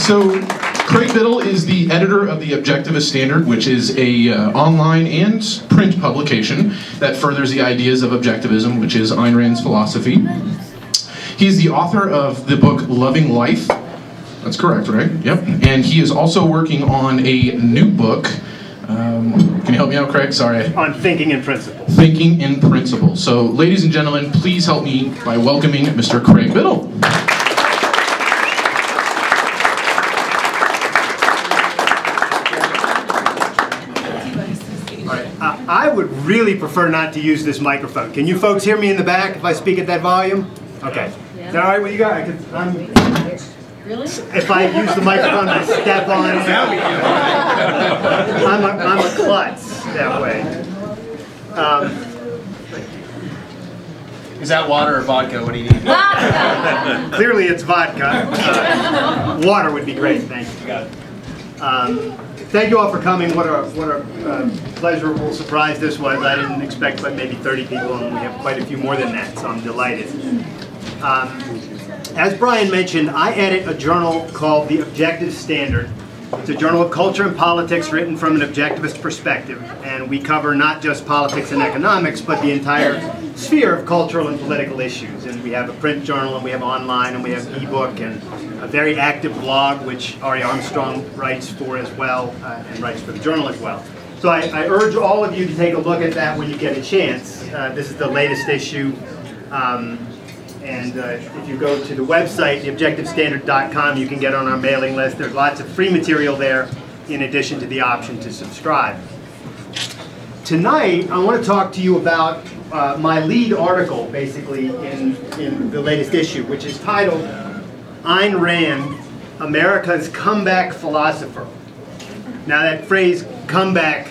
So, Craig Biddle is the editor of the Objectivist Standard, which is a online and print publication that furthers the ideas of objectivism, which is Ayn Rand's philosophy. He's the author of the book Loving Life. That's correct, right? Yep. And he is also working on a new book. Can you help me out, Craig? Sorry. On Thinking in Principle. Thinking in Principle. So, ladies and gentlemen, please help me by welcoming Mr. Craig Biddle. I would really prefer not to use this microphone. Can you folks hear me in the back if I speak at that volume? Okay. Yeah. Is that all right with you guys? Really? If I use the microphone, I step on it. I'm a klutz that way. Is that water or vodka? What do you need? Vodka! Clearly it's vodka. Water would be great, thank you. Got it. Thank you all for coming. What a pleasurable surprise this was. I didn't expect but maybe 30 people, and we have quite a few more than that, so I'm delighted. As Brian mentioned, I edit a journal called The Objective Standard. It's a journal of culture and politics written from an objectivist perspective, and we cover not just politics and economics, but the entire sphere of cultural and political issues. And we have a print journal, and we have online, and we have ebook, and a very active blog, which Ari Armstrong writes for as well, and writes for the journal as well. So I urge all of you to take a look at that when you get a chance. This is the latest issue. If you go to the website, theobjectivestandard.com, you can get on our mailing list. There's lots of free material there, in addition to the option to subscribe. Tonight, I want to talk to you about my lead article, basically, in the latest issue, which is titled Ayn Rand, America's Comeback Philosopher. Now that phrase, comeback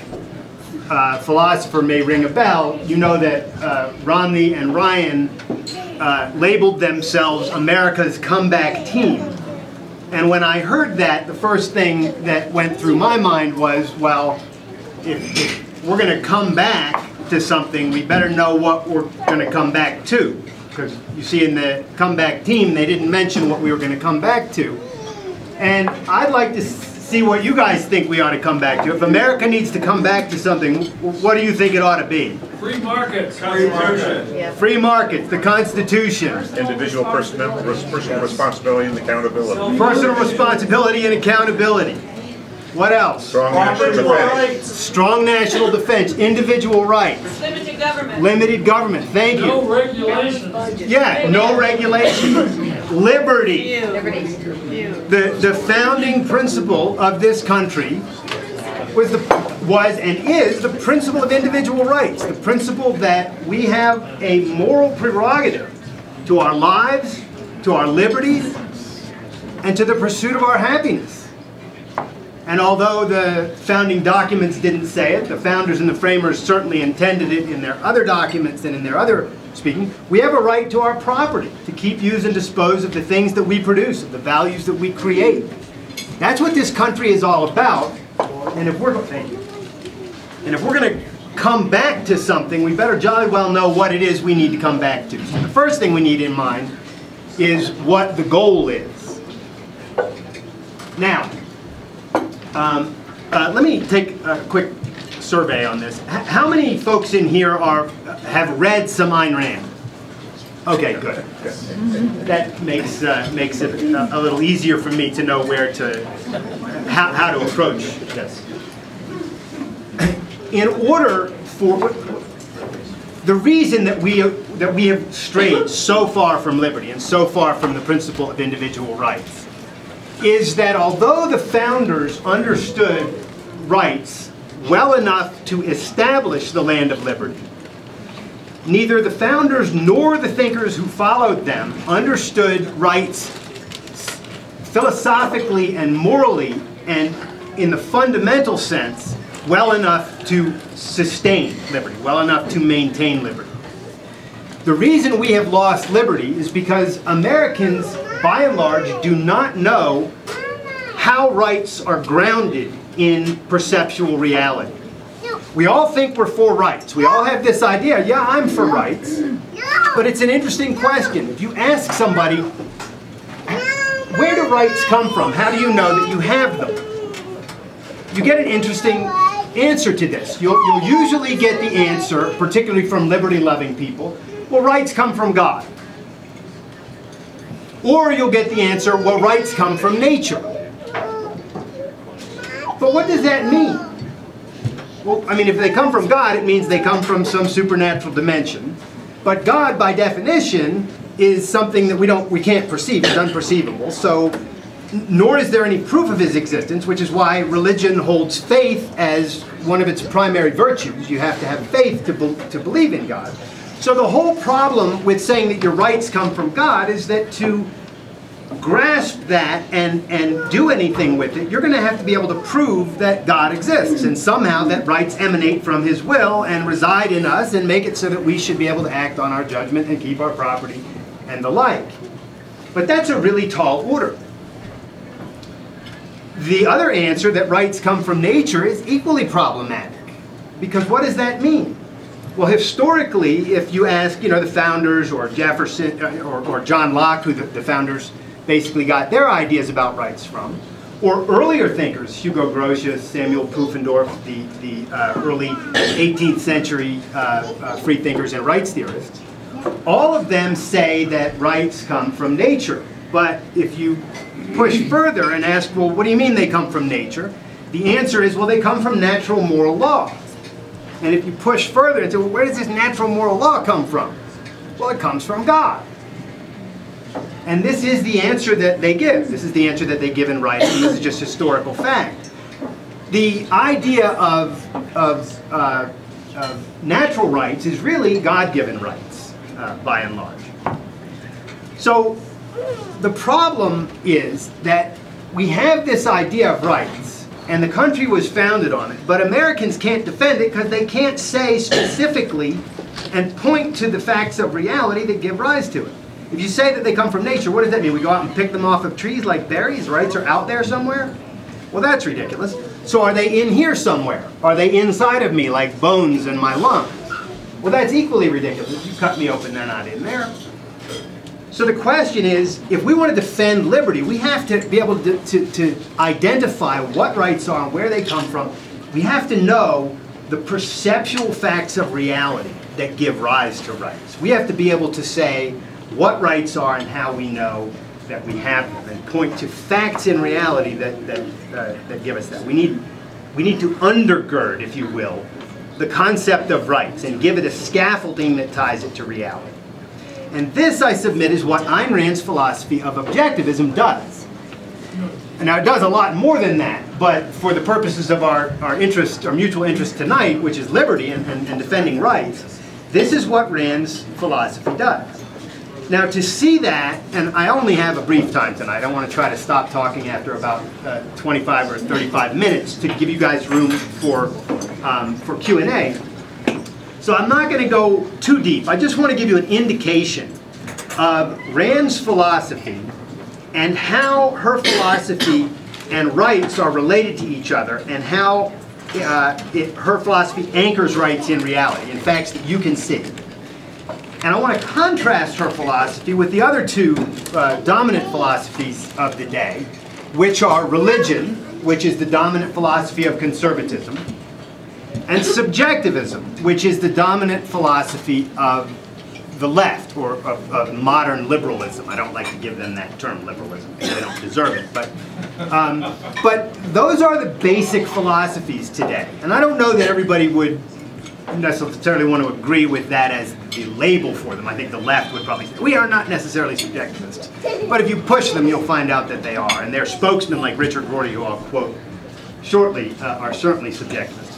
philosopher, may ring a bell. You know that Romney and Ryan labeled themselves America's comeback team. And when I heard that, the first thing that went through my mind was, well, if we're going to come back to something, we better know what we're going to come back to. Because you see, in the comeback team, they didn't mention what we were going to come back to. And I'd like to see what you guys think we ought to come back to. If America needs to come back to something, what do you think it ought to be? Free markets. Constitution. Yeah. Free markets, the Constitution. Individual personal responsibility and accountability. Personal responsibility and accountability. What else? Strong national defense. Strong national defense. Individual rights. Limited government. Limited government. Thank you. No regulations. Yeah, no regulations. Liberty. The founding principle of this country was and is the principle of individual rights. The principle that we have a moral prerogative to our lives, to our liberties, and to the pursuit of our happiness. And although the founding documents didn't say it, the founders and the framers certainly intended it in their other documents and in their other speaking, we have a right to our property, to keep, use, and dispose of the things that we produce, of the values that we create. That's what this country is all about. And if we're going to come back to something, we better jolly well know what it is we need to come back to. So the first thing we need in mind is what the goal is. Now, let me take a quick survey on this. How many folks in here have read some Ayn Rand? Okay, good. That makes it a little easier for me to know how to approach this. In order for the reason that we have strayed so far from liberty and so far from the principle of individual rights is that although the founders understood rights well enough to establish the land of liberty, neither the founders nor the thinkers who followed them understood rights philosophically and morally and in the fundamental sense well enough to sustain liberty, well enough to maintain liberty. The reason we have lost liberty is because Americans, by and large, do not know how rights are grounded in perceptual reality. We all think we're for rights. We all have this idea, yeah, I'm for rights. But it's an interesting question. If you ask somebody, where do rights come from? How do you know that you have them? You get an interesting answer to this. You'll usually get the answer, particularly from liberty-loving people, well, rights come from God. Or you'll get the answer, well, rights come from nature. But what does that mean? Well, I mean, if they come from God, it means they come from some supernatural dimension. But God, by definition, is something that we can't perceive. It's unperceivable. So, nor is there any proof of his existence, which is why religion holds faith as one of its primary virtues. You have to have faith to believe in God. So the whole problem with saying that your rights come from God is that to grasp that and do anything with it, you're going to have to be able to prove that God exists, and somehow that rights emanate from his will and reside in us and make it so that we should be able to act on our judgment and keep our property and the like. But that's a really tall order. The other answer, that rights come from nature, is equally problematic. Because what does that mean? Well, historically, if you ask, the founders, or Jefferson, or John Locke, who the founders basically got their ideas about rights from, or earlier thinkers, Hugo Grotius, Samuel Pufendorf, the early 18th century free thinkers and rights theorists, all of them say that rights come from nature. But if you push further and ask, well, what do you mean they come from nature? The answer is, well, they come from natural moral law. And if you push further and say, well, where does this natural moral law come from? Well, it comes from God. And this is the answer that they give. This is the answer that they give in rights, and this is just historical fact. The idea of natural rights is really God-given rights, by and large. So the problem is that we have this idea of rights, and the country was founded on it, but Americans can't defend it because they can't say specifically and point to the facts of reality that give rise to it. If you say that they come from nature, what does that mean? We go out and pick them off of trees like berries? Rights are out there somewhere? Well, that's ridiculous. So are they in here somewhere? Are they inside of me like bones in my lungs? Well, that's equally ridiculous. If you cut me open, they're not in there. So the question is, if we want to defend liberty, we have to be able to identify what rights are and where they come from. We have to know the perceptual facts of reality that give rise to rights. We have to be able to say what rights are and how we know that we have them, and point to facts in reality that give us that. We need to undergird, if you will, the concept of rights and give it a scaffolding that ties it to reality. And this, I submit, is what Ayn Rand's philosophy of objectivism does. And now it does a lot more than that, but for the purposes of our interest, our mutual interest tonight, which is liberty and defending rights, this is what Rand's philosophy does. Now to see that, and I only have a brief time tonight, I want to try to stop talking after about 25 or 35 minutes to give you guys room for Q&A. So I'm not going to go too deep. I just want to give you an indication of Rand's philosophy and how her philosophy and rights are related to each other, and how her philosophy anchors rights in reality, in facts that you can see. And I want to contrast her philosophy with the other two dominant philosophies of the day, which are religion, which is the dominant philosophy of conservatism, and subjectivism, which is the dominant philosophy of the left, or of modern liberalism. I don't like to give them that term, liberalism, because they don't deserve it. But those are the basic philosophies today. And I don't know that everybody would necessarily want to agree with that as the label for them. I think the left would probably say, we are not necessarily subjectivists. But if you push them, you'll find out that they are. And their spokesmen, like Richard Rorty, who I'll quote shortly, are certainly subjectivists.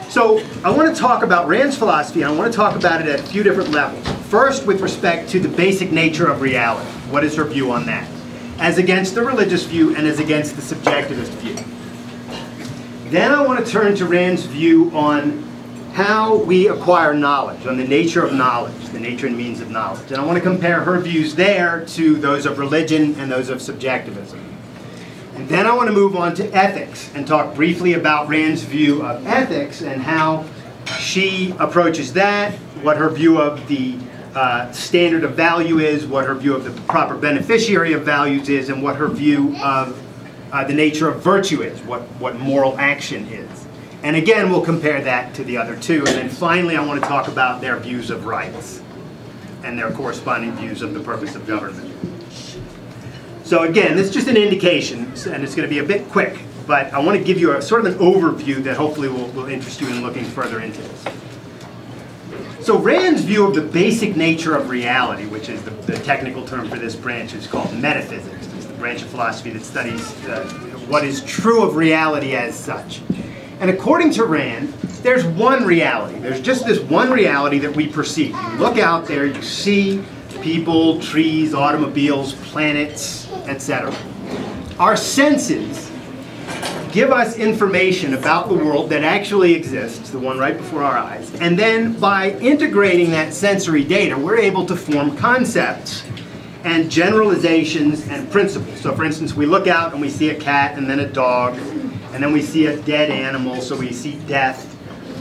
So I want to talk about Rand's philosophy, and I want to talk about it at a few different levels. First, with respect to the basic nature of reality. What is her view on that? As against the religious view and as against the subjectivist view. Then I want to turn to Rand's view on how we acquire knowledge, on the nature of knowledge, the nature and means of knowledge. And I want to compare her views there to those of religion and those of subjectivism. And then I want to move on to ethics and talk briefly about Rand's view of ethics and how she approaches that, what her view of the standard of value is, what her view of the proper beneficiary of values is, and what her view of the nature of virtue is, what moral action is. And again, we'll compare that to the other two. And then finally, I want to talk about their views of rights and their corresponding views of the purpose of government. So again, this is just an indication, and it's going to be a bit quick, but I want to give you a sort of an overview that hopefully will interest you in looking further into this. So Rand's view of the basic nature of reality, which is the technical term for this branch, is called metaphysics. It's the branch of philosophy that studies what is true of reality as such. And according to Rand, there's one reality. There's just this one reality that we perceive. You look out there, you see people, trees, automobiles, planets, etc. Our senses give us information about the world that actually exists, the one right before our eyes, and then by integrating that sensory data, we're able to form concepts and generalizations and principles. So for instance, we look out and we see a cat and then a dog, and then we see a dead animal, so we see death.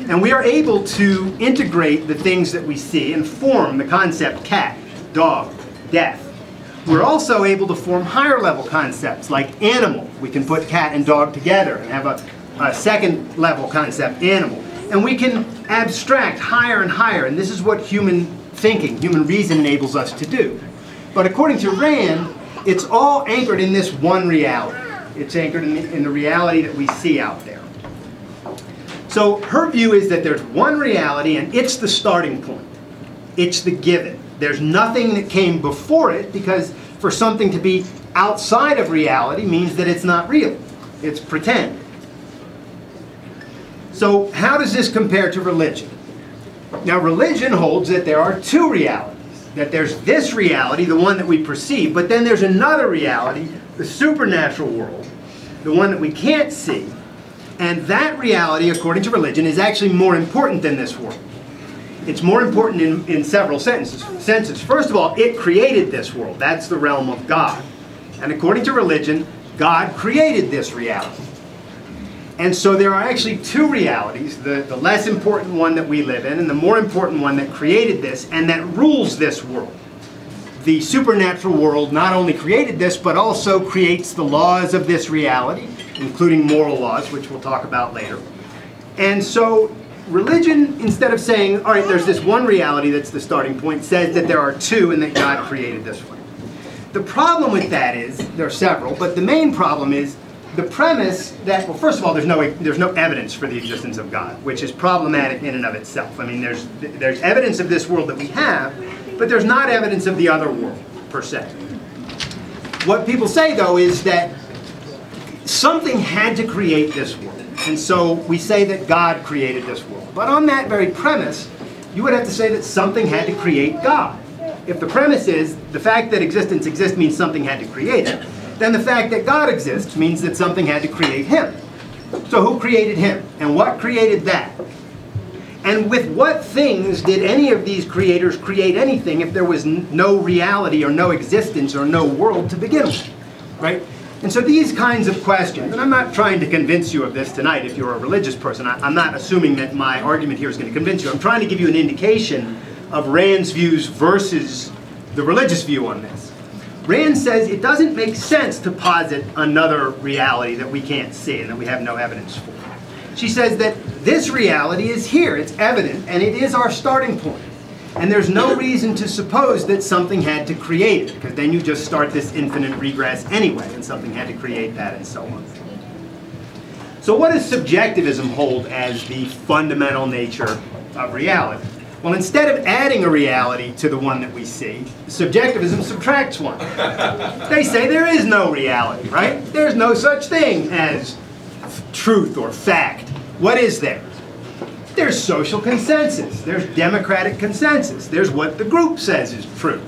And we are able to integrate the things that we see and form the concept cat, dog, death. We're also able to form higher level concepts like animal. We can put cat and dog together and have a second level concept, animal. And we can abstract higher and higher, and this is what human thinking, human reason enables us to do. But according to Rand, it's all anchored in this one reality. It's anchored in the reality that we see out there. So her view is that there's one reality and it's the starting point. It's the given. There's nothing that came before it, because for something to be outside of reality means that it's not real. It's pretend. So how does this compare to religion? Now religion holds that there are two realities. That there's this reality, the one that we perceive, but then there's another reality, the supernatural world, the one that we can't see. And that reality, according to religion, is actually more important than this world. It's more important in several senses. First of all, it created this world. That's the realm of God. And according to religion, God created this reality. And so there are actually two realities, the less important one that we live in and the more important one that created this and that rules this world. The supernatural world not only created this, but also creates the laws of this reality, including moral laws, which we'll talk about later. And so religion, instead of saying, all right, there's this one reality that's the starting point, says that there are two and that God created this one. The problem with that is, there are several, but the main problem is the premise that, well, first of all, there's no evidence for the existence of God, which is problematic in and of itself. I mean, there's evidence of this world that we have, but there's not evidence of the other world, per se. What people say, though, is that something had to create this world. And so we say that God created this world. But on that very premise, you would have to say that something had to create God. If the premise is the fact that existence exists means something had to create it, then the fact that God exists means that something had to create him. So who created him? And what created that? And with what things did any of these creators create anything if there was no reality or no existence or no world to begin with? Right? And so these kinds of questions, and I'm not trying to convince you of this tonight if you're a religious person. I'm not assuming that my argument here is going to convince you. I'm trying to give you an indication of Rand's views versus the religious view on this. Rand says it doesn't make sense to posit another reality that we can't see and that we have no evidence for. She says that this reality is here, it's evident, and it is our starting point. And there's no reason to suppose that something had to create it, because then you just start this infinite regress anyway, and something had to create that, and so on. So what does subjectivism hold as the fundamental nature of reality? Well, instead of adding a reality to the one that we see, subjectivism subtracts one. They say there is no reality, right? There's no such thing as truth or fact. What is there? There's social consensus. There's democratic consensus. There's what the group says is true.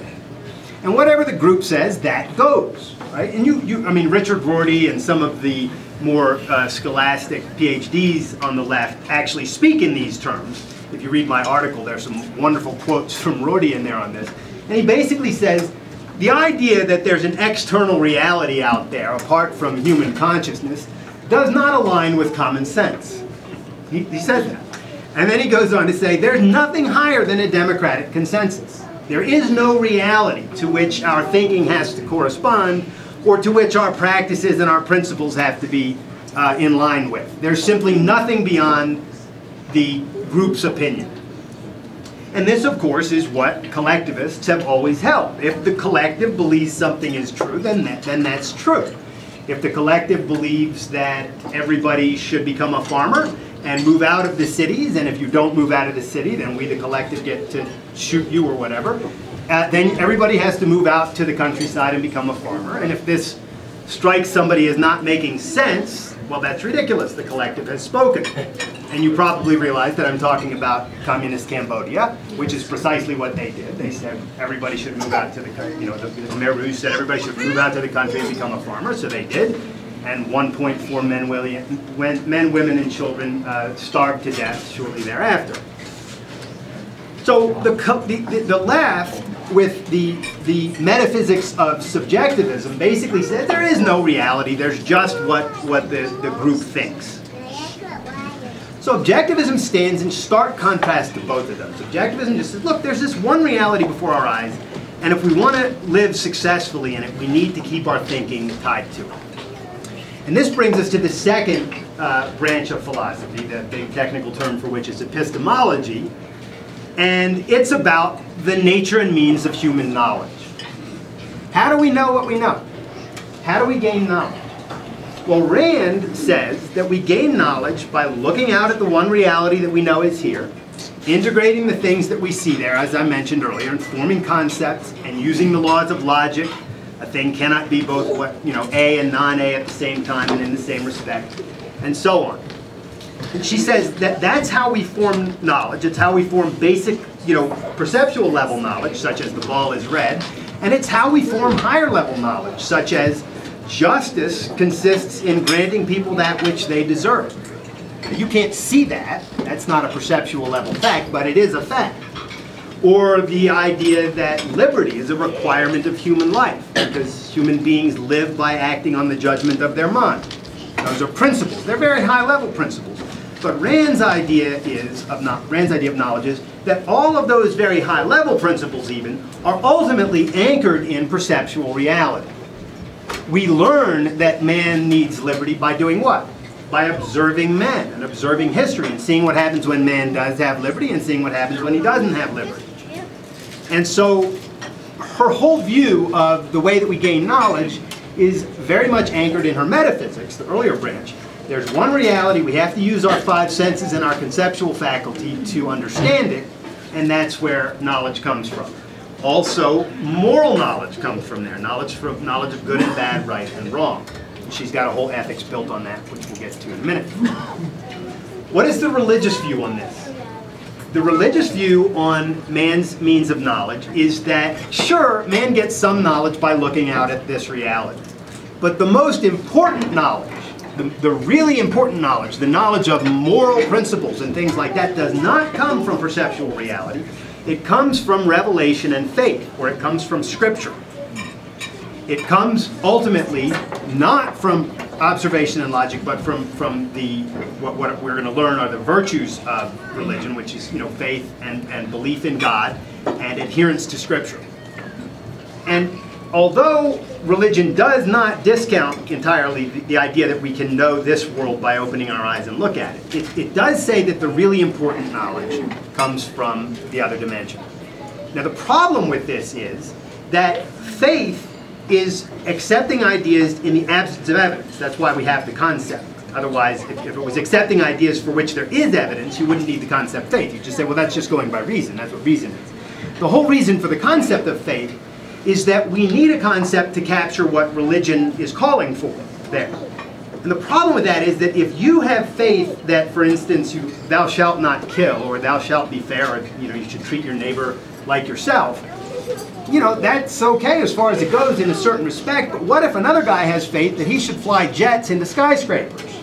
And whatever the group says, that goes, right? And I mean, Richard Rorty and some of the more scholastic PhDs on the left actually speak in these terms. If you read my article, there's some wonderful quotes from Rorty in there on this. And he basically says, the idea that there's an external reality out there, apart from human consciousness, does not align with common sense. He says that. And then he goes on to say, there's nothing higher than a democratic consensus. There is no reality to which our thinking has to correspond or to which our practices and our principles have to be in line with. There's simply nothing beyond the group's opinion. And this, of course, is what collectivists have always held. If the collective believes something is true, then that's true. If the collective believes that everybody should become a farmer and move out of the cities, and if you don't move out of the city, then we, the collective, get to shoot you or whatever, then everybody has to move out to the countryside and become a farmer. And if this strikes somebody as not making sense, well, that's ridiculous. The collective has spoken. And you probably realize that I'm talking about communist Cambodia, which is precisely what they did. They said everybody should move out to the country. You know, the Khmer Rouge said everybody should move out to the country and become a farmer, so they did. And 1.4 men, women, and children starved to death shortly thereafter. So the left, with the metaphysics of subjectivism, basically says there is no reality, there's just what the group thinks. So objectivism stands in stark contrast to both of those. Objectivism just says, look, there's this one reality before our eyes, and if we want to live successfully in it, we need to keep our thinking tied to it. And this brings us to the second branch of philosophy, the technical term for which is epistemology, and it's about the nature and means of human knowledge. How do we know what we know? How do we gain knowledge? Well, Rand says that we gain knowledge by looking out at the one reality that we know is here, integrating the things that we see there, as I mentioned earlier, and forming concepts and using the laws of logic. A thing cannot be both A and non-A at the same time and in the same respect, and so on. And she says that that's how we form knowledge. It's how we form basic, perceptual level knowledge, such as the ball is red, and it's how we form higher level knowledge, such as justice consists in granting people that which they deserve. You can't see that. That's not a perceptual level fact, but it is a fact. Or the idea that liberty is a requirement of human life, because human beings live by acting on the judgment of their mind. Those are principles. They're very high-level principles. But Rand's idea of knowledge is that all of those very high-level principles even are ultimately anchored in perceptual reality. We learn that man needs liberty by doing what? By observing men and observing history and seeing what happens when man does have liberty and seeing what happens when he doesn't have liberty. And so her whole view of the way that we gain knowledge is very much anchored in her metaphysics, the earlier branch. There's one reality, we have to use our five senses and our conceptual faculty to understand it, and that's where knowledge comes from. Also, moral knowledge comes from there, knowledge of good and bad, right and wrong. She's got a whole ethics built on that, which we'll get to in a minute. What is the religious view on this? The religious view on man's means of knowledge is that, sure, man gets some knowledge by looking out at this reality. But the most important knowledge, the really important knowledge, the knowledge of moral principles and things like that, does not come from perceptual reality. It comes from revelation and faith, or it comes from Scripture. It comes ultimately not from observation and logic, but from what we're going to learn are the virtues of religion, which is faith and belief in God and adherence to Scripture. And although religion does not discount entirely the idea that we can know this world by opening our eyes and look at it, it does say that the really important knowledge comes from the other dimension. Now the problem with this is that faith is accepting ideas in the absence of evidence. That's why we have the concept. Otherwise, if it was accepting ideas for which there is evidence, you wouldn't need the concept faith. You'd just say, well, that's just going by reason. That's what reason is. The whole reason for the concept of faith is that we need a concept to capture what religion is calling for there. And the problem with that is that if you have faith that, for instance, thou shalt not kill, or thou shalt be fair, or you should treat your neighbor like yourself, that's okay as far as it goes in a certain respect, but what if another guy has faith that he should fly jets into skyscrapers?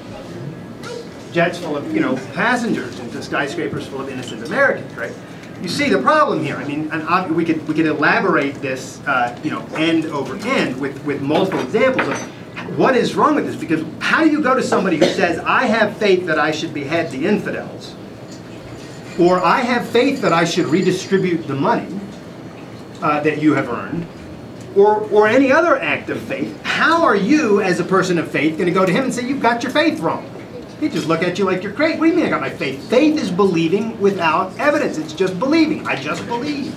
Jets full of, passengers into skyscrapers full of innocent Americans, right? You see the problem here. I mean, and we could elaborate this, end over end with multiple examples of what is wrong with this, because how do you go to somebody who says, I have faith that I should behead the infidels, or I have faith that I should redistribute the money, that you have earned, or any other act of faith, how are you, as a person of faith, going to go to him and say, you've got your faith wrong? He'd just look at you like you're crazy. What do you mean I got my faith? Faith is believing without evidence. It's just believing. I just believe.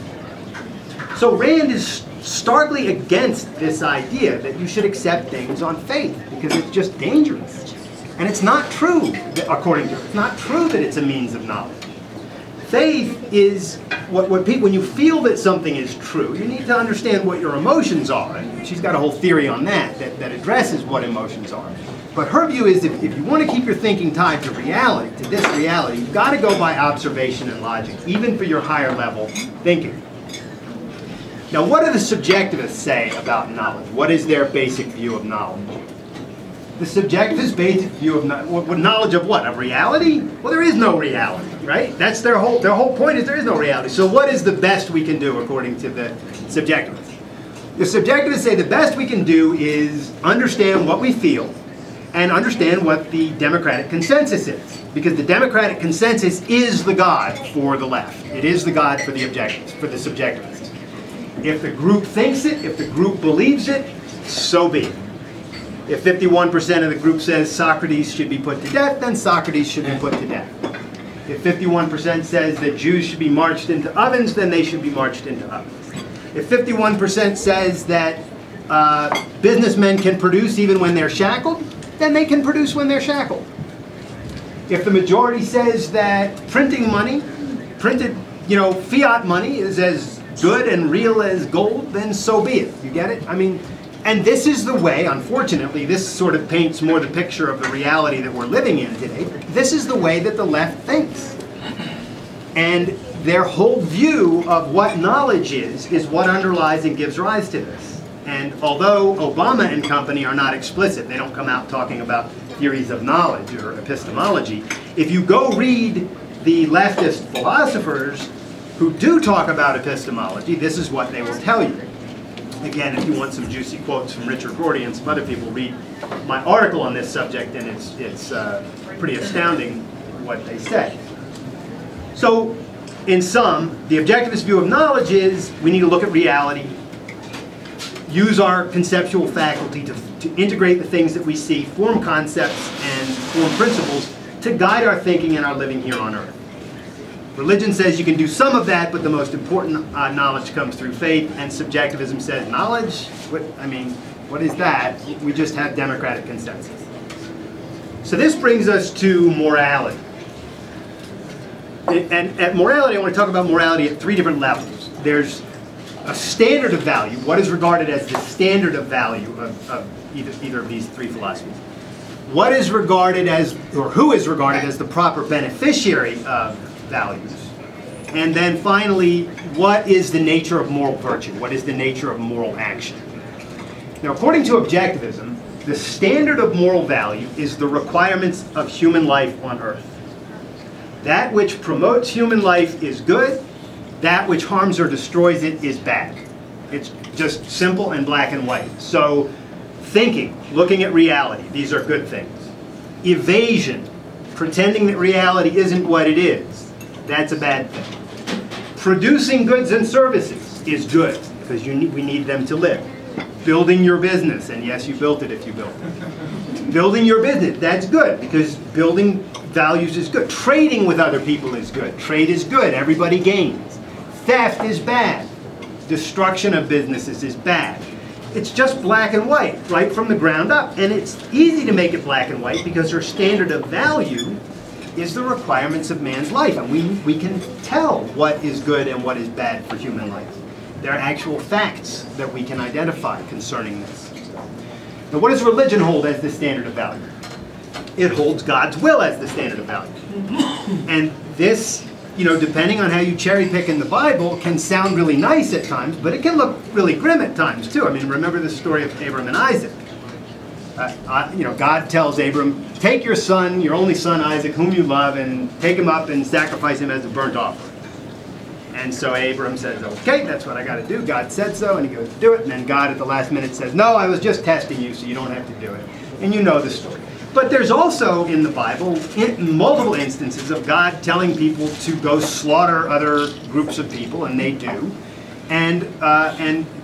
So Rand is starkly against this idea that you should accept things on faith, because it's just dangerous. And it's not true, according to her. It's not true that it's a means of knowledge. Faith is when you feel that something is true, you need to understand what your emotions are. And she's got a whole theory on that addresses what emotions are. But her view is if you want to keep your thinking tied to reality, to this reality, you've got to go by observation and logic, even for your higher level thinking. Now, what do the subjectivists say about knowledge? What is their basic view of knowledge? The subjectivist basic view of knowledge of what? Of reality? Well, there is no reality, right? That's their whole point, is there is no reality. So what is the best we can do according to the subjectivists? The subjectivists say the best we can do is understand what we feel and understand what the democratic consensus is. Because the democratic consensus is the God for the left. It is the God for the objectivists, for the subjectivists. If the group thinks it, if the group believes it, so be it. If 51% of the group says Socrates should be put to death, then Socrates should be put to death. If 51% says that Jews should be marched into ovens, then they should be marched into ovens. If 51% says that businessmen can produce even when they're shackled, then they can produce when they're shackled. If the majority says that printing money, fiat money is as good and real as gold, then so be it. You get it? I mean, and this is the way, unfortunately, this sort of paints more the picture of the reality that we're living in today. This is the way that the left thinks. And their whole view of what knowledge is what underlies and gives rise to this. And although Obama and company are not explicit, they don't come out talking about theories of knowledge or epistemology, if you go read the leftist philosophers who do talk about epistemology, this is what they will tell you. Again, if you want some juicy quotes from Richard Rorty and some other people, read my article on this subject, and it's pretty astounding what they say. So, in sum, the objectivist view of knowledge is we need to look at reality, use our conceptual faculty to integrate the things that we see, form concepts and form principles to guide our thinking and our living here on earth. Religion says you can do some of that, but the most important knowledge comes through faith, and subjectivism says knowledge? What is that? We just have democratic consensus. So this brings us to morality. And at morality, I want to talk about morality at 3 different levels. There's a standard of value, what is regarded as the standard of value of either of these 3 philosophies. What is regarded as, or who is regarded as the proper beneficiary of values. And then finally, what is the nature of moral virtue? What is the nature of moral action? Now, according to objectivism, the standard of moral value is the requirements of human life on earth. That which promotes human life is good. That which harms or destroys it is bad. It's just simple and black and white. So, thinking, looking at reality, these are good things. Evasion, pretending that reality isn't what it is, that's a bad thing. Producing goods and services is good, because we need them to live. Building your business, and yes, you built it if you built it. Building your business, that's good, because building values is good. Trading with other people is good. Trade is good, everybody gains. Theft is bad. Destruction of businesses is bad. It's just black and white, right from the ground up. And it's easy to make it black and white because our standard of value is the requirements of man's life. And we can tell what is good and what is bad for human life. There are actual facts that we can identify concerning this. Now, what does religion hold as the standard of value? It holds God's will as the standard of value. And this, depending on how you cherry pick in the Bible, can sound really nice at times, but it can look really grim at times too. Remember the story of Abram and Isaac. God tells Abram, take your son, your only son Isaac, whom you love, and take him up and sacrifice him as a burnt offering. And so Abram says, okay, that's what I got to do. God said so, and he goes to do it. And then God at the last minute says, no, I was just testing you, so you don't have to do it. And you know the story. But there's also in the Bible multiple instances of God telling people to go slaughter other groups of people, and they do. And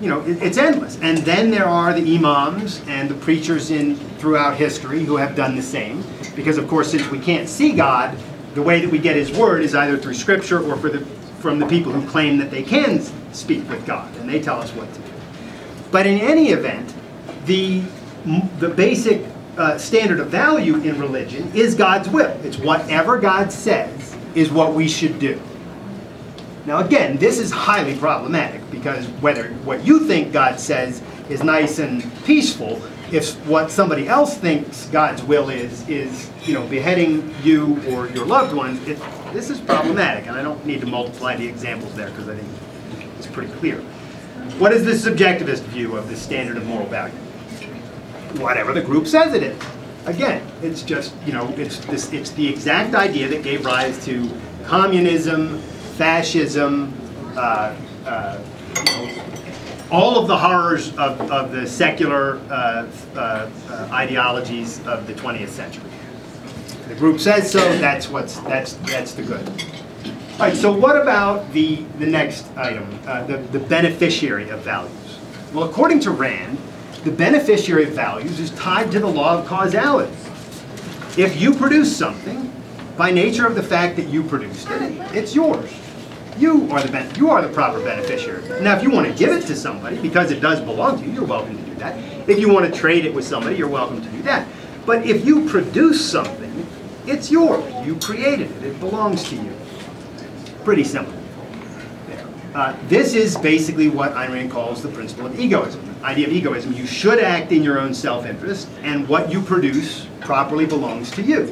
you know, it's endless. And then there are the imams and the preachers throughout history who have done the same. Because of course, since we can't see God, the way that we get His word is either through Scripture or from the people who claim that they can speak with God, and they tell us what to do. But in any event, the basic standard of value in religion is God's will. It's whatever God says is what we should do. Now again, this is highly problematic, because whether what you think God says is nice and peaceful, if what somebody else thinks God's will is you know, beheading you or your loved ones, this is problematic, and I don't need to multiply the examples there because I think it's pretty clear. What is the subjectivist view of the standard of moral value? Whatever the group says it is. Again, it's just, you know, it's the exact idea that gave rise to communism, fascism, you know, all of the horrors of the secular ideologies of the 20th century. The group says so. That's the good. All right. So what about the next item, the beneficiary of values? Well, according to Rand, the beneficiary of values is tied to the law of causality. If you produce something, by nature of the fact that you produced it, it's yours. You are the proper beneficiary. Now, if you want to give it to somebody because it does belong to you, you're welcome to do that. If you want to trade it with somebody, you're welcome to do that. But if you produce something, it's yours. You created it. It belongs to you. Pretty simple. This is basically what Ayn Rand calls the principle of egoism. The idea of egoism: you should act in your own self-interest, and what you produce properly belongs to you.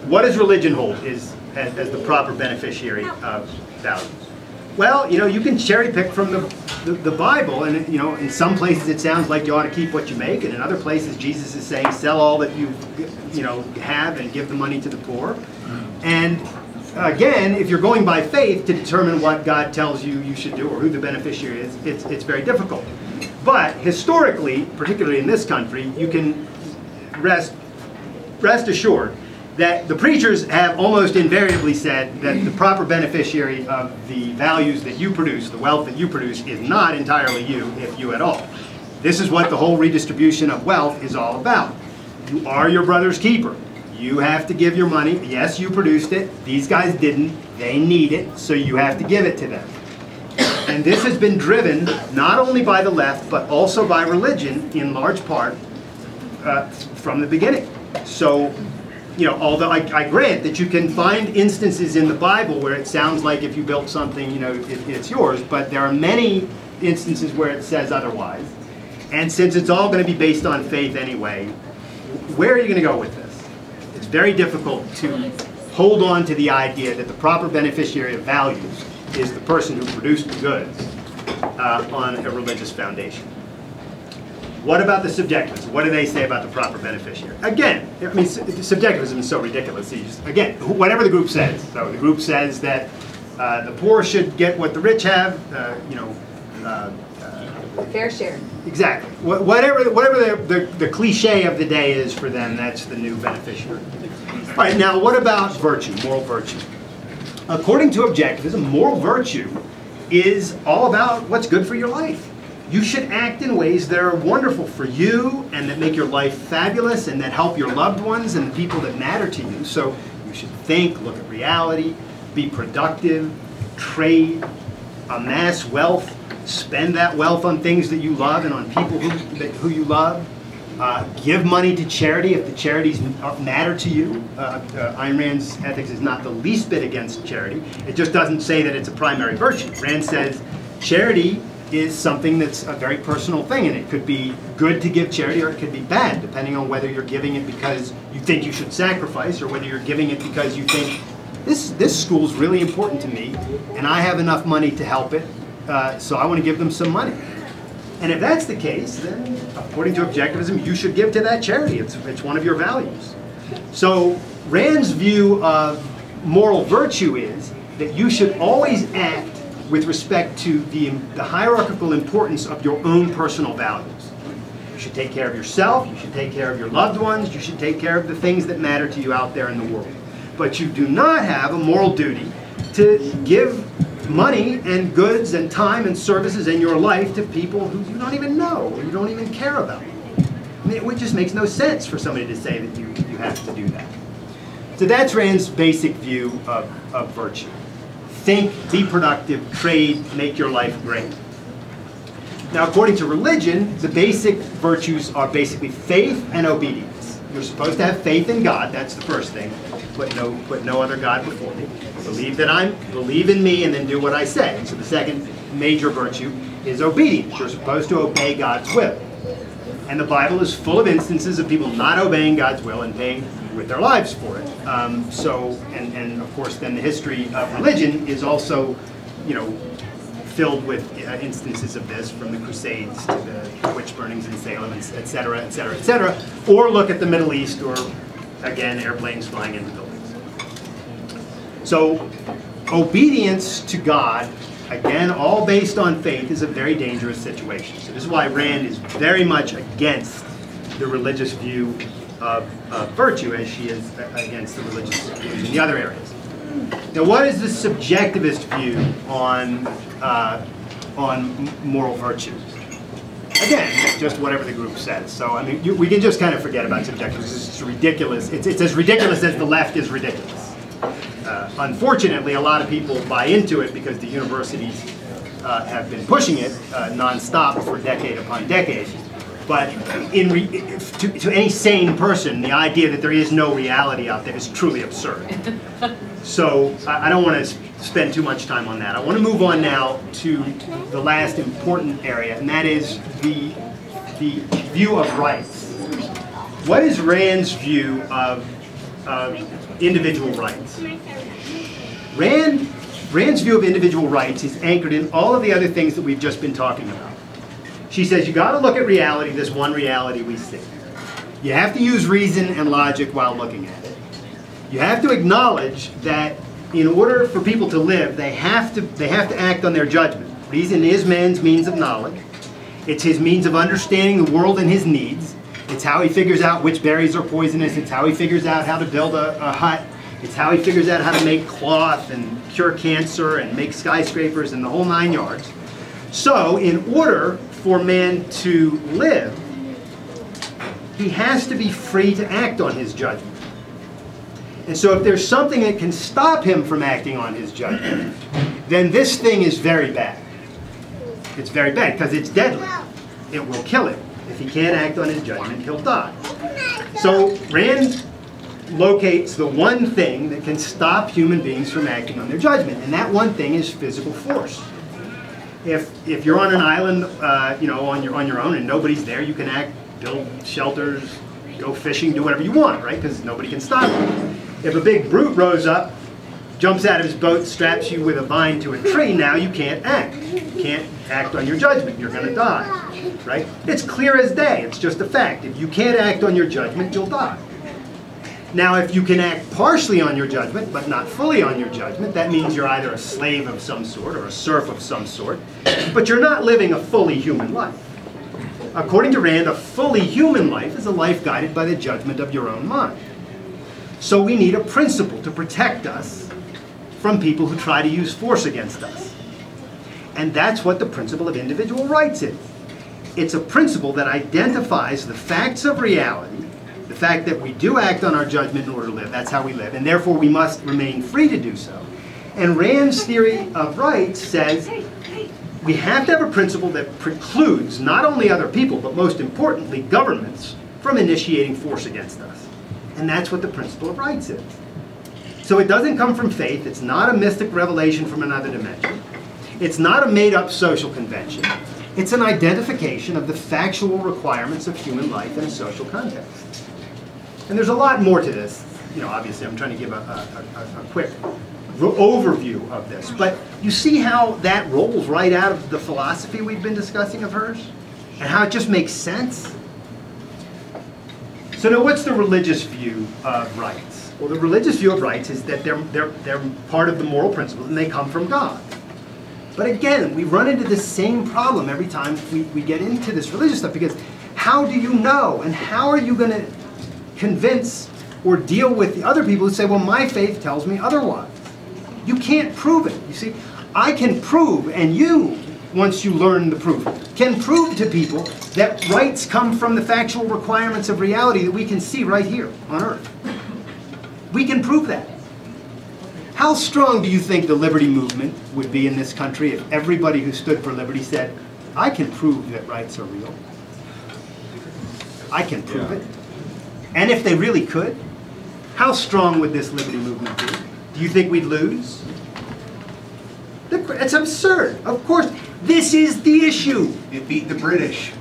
What does religion hold as the proper beneficiary of values? Well, you know, you can cherry pick from the Bible, and you know, in some places it sounds like you ought to keep what you make, and in other places Jesus is saying sell all that you have and give the money to the poor. And again, if you're going by faith to determine what God tells you you should do or who the beneficiary is, it's very difficult. But historically, particularly in this country, you can rest assured that the preachers have almost invariably said that the proper beneficiary of the values that you produce, the wealth that you produce, is not entirely you, if you at all. This is what the whole redistribution of wealth is all about. You are your brother's keeper. You have to give your money. Yes, you produced it. These guys didn't. They need it, so you have to give it to them. And this has been driven not only by the left, but also by religion, in large part, from the beginning. So, you know, although I grant that you can find instances in the Bible where it sounds like if you built something, you know, it's yours, but there are many instances where it says otherwise. And since it's all going to be based on faith anyway, where are you going to go with this? It's very difficult to hold on to the idea that the proper beneficiary of values is the person who produced the goods on a religious foundation. What about the subjectivists? What do they say about the proper beneficiary? Again, I mean, subjectivism is so ridiculous. Again, whatever the group says. So the group says that the poor should get what the rich have, you know. Fair share. Exactly. Whatever the cliche of the day is for them, that's the new beneficiary. All right, now what about virtue, moral virtue? According to objectivism, moral virtue is all about what's good for your life. You should act in ways that are wonderful for you and that make your life fabulous and that help your loved ones and the people that matter to you. So you should think, look at reality, be productive, trade, amass wealth, spend that wealth on things that you love and on people who you love. Give money to charity if the charities matter to you. Ayn Rand's ethics is not the least bit against charity. It just doesn't say that it's a primary virtue. Rand says charity is something that's a very personal thing, and it could be good to give charity or it could be bad, depending on whether you're giving it because you think you should sacrifice or whether you're giving it because you think this school's really important to me and I have enough money to help it, so I want to give them some money. And if that's the case, then according to objectivism, you should give to that charity. It's one of your values. So Rand's view of moral virtue is that you should always act with respect to the hierarchical importance of your own personal values. You should take care of yourself, you should take care of your loved ones, you should take care of the things that matter to you out there in the world. But you do not have a moral duty to give money and goods and time and services in your life to people who you don't even know, or you don't even care about. I mean, it just makes no sense for somebody to say that you have to do that. So that's Rand's basic view of virtue. Think, be productive, trade, make your life great. Now, according to religion, the basic virtues are basically faith and obedience. You're supposed to have faith in God. That's the first thing. Put no other God before me. Believe in me, and then do what I say. So the second major virtue is obedience. You're supposed to obey God's will. And the Bible is full of instances of people not obeying God's will and paying with their lives for it. And of course, then the history of religion is also, filled with instances of this, from the Crusades to the witch burnings in Salem, et cetera, et cetera, et cetera. Or look at the Middle East, or again, airplanes flying into buildings. So, obedience to God, again, all based on faith, is a very dangerous situation. So this is why Rand is very much against the religious view of virtue, as she is against the religious views in the other areas. Now, what is the subjectivist view on moral virtue? Again, it's just whatever the group says. So, I mean, we can just kind of forget about subjectivism. It's ridiculous. It's as ridiculous as the left is ridiculous. Unfortunately, a lot of people buy into it because the universities have been pushing it nonstop for decade upon decade. But to any sane person, the idea that there is no reality out there is truly absurd. So I don't want to spend too much time on that. I want to move on now to the last important area, and that is the view of rights. What is Rand's view of individual rights? Rand's view of individual rights is anchored in all of the other things that we've just been talking about. She says you got to look at reality, this one reality we see. You have to use reason and logic while looking at it. You have to acknowledge that in order for people to live, they have to act on their judgment. Reason is man's means of knowledge. It's his means of understanding the world and his needs. It's how he figures out which berries are poisonous. It's how he figures out how to build a hut. It's how he figures out how to make cloth and cure cancer and make skyscrapers and the whole 9 yards. So, in order for man to live, he has to be free to act on his judgment. And so if there's something that can stop him from acting on his judgment, then this thing is very bad. It's very bad because it's deadly. It will kill him. If he can't act on his judgment, he'll die. So Rand locates the one thing that can stop human beings from acting on their judgment, and that one thing is physical force. If you're on an island, on your own, and nobody's there, you can act, build shelters, go fishing, do whatever you want, right? Because nobody can stop you. If a big brute rose up, jumps out of his boat, straps you with a vine to a tree, now you can't act. You can't act on your judgment. You're going to die, right? It's clear as day. It's just a fact. If you can't act on your judgment, you'll die. Now, if you can act partially on your judgment, but not fully on your judgment, that means you're either a slave of some sort or a serf of some sort, but you're not living a fully human life. According to Rand, a fully human life is a life guided by the judgment of your own mind. So we need a principle to protect us from people who try to use force against us. And that's what the principle of individual rights is. It's a principle that identifies the facts of reality, the fact that we do act on our judgment in order to live, that's how we live, and therefore we must remain free to do so. And Rand's theory of rights says we have to have a principle that precludes not only other people, but most importantly governments, from initiating force against us. And that's what the principle of rights is. So it doesn't come from faith, it's not a mystic revelation from another dimension. It's not a made-up social convention. It's an identification of the factual requirements of human life in a social context. And there's a lot more to this. Obviously I'm trying to give a quick overview of this. But you see how that rolls right out of the philosophy we've been discussing of hers? And how it just makes sense? So now what's the religious view of rights? Well, the religious view of rights is that they're part of the moral principles and they come from God. But again, we run into the same problem every time we get into this religious stuff, because how do you know, and how are you going to convince or deal with the other people who say, well, my faith tells me otherwise? You can't prove it. You see, I can prove, and you, once you learn the proof, can prove to people that rights come from the factual requirements of reality that we can see right here on Earth. We can prove that. How strong do you think the liberty movement would be in this country if everybody who stood for liberty said, I can prove that rights are real? I can prove it. And if they really could, how strong would this liberty movement be? Do you think we'd lose? It's absurd. Of course, this is the issue. It beat the British.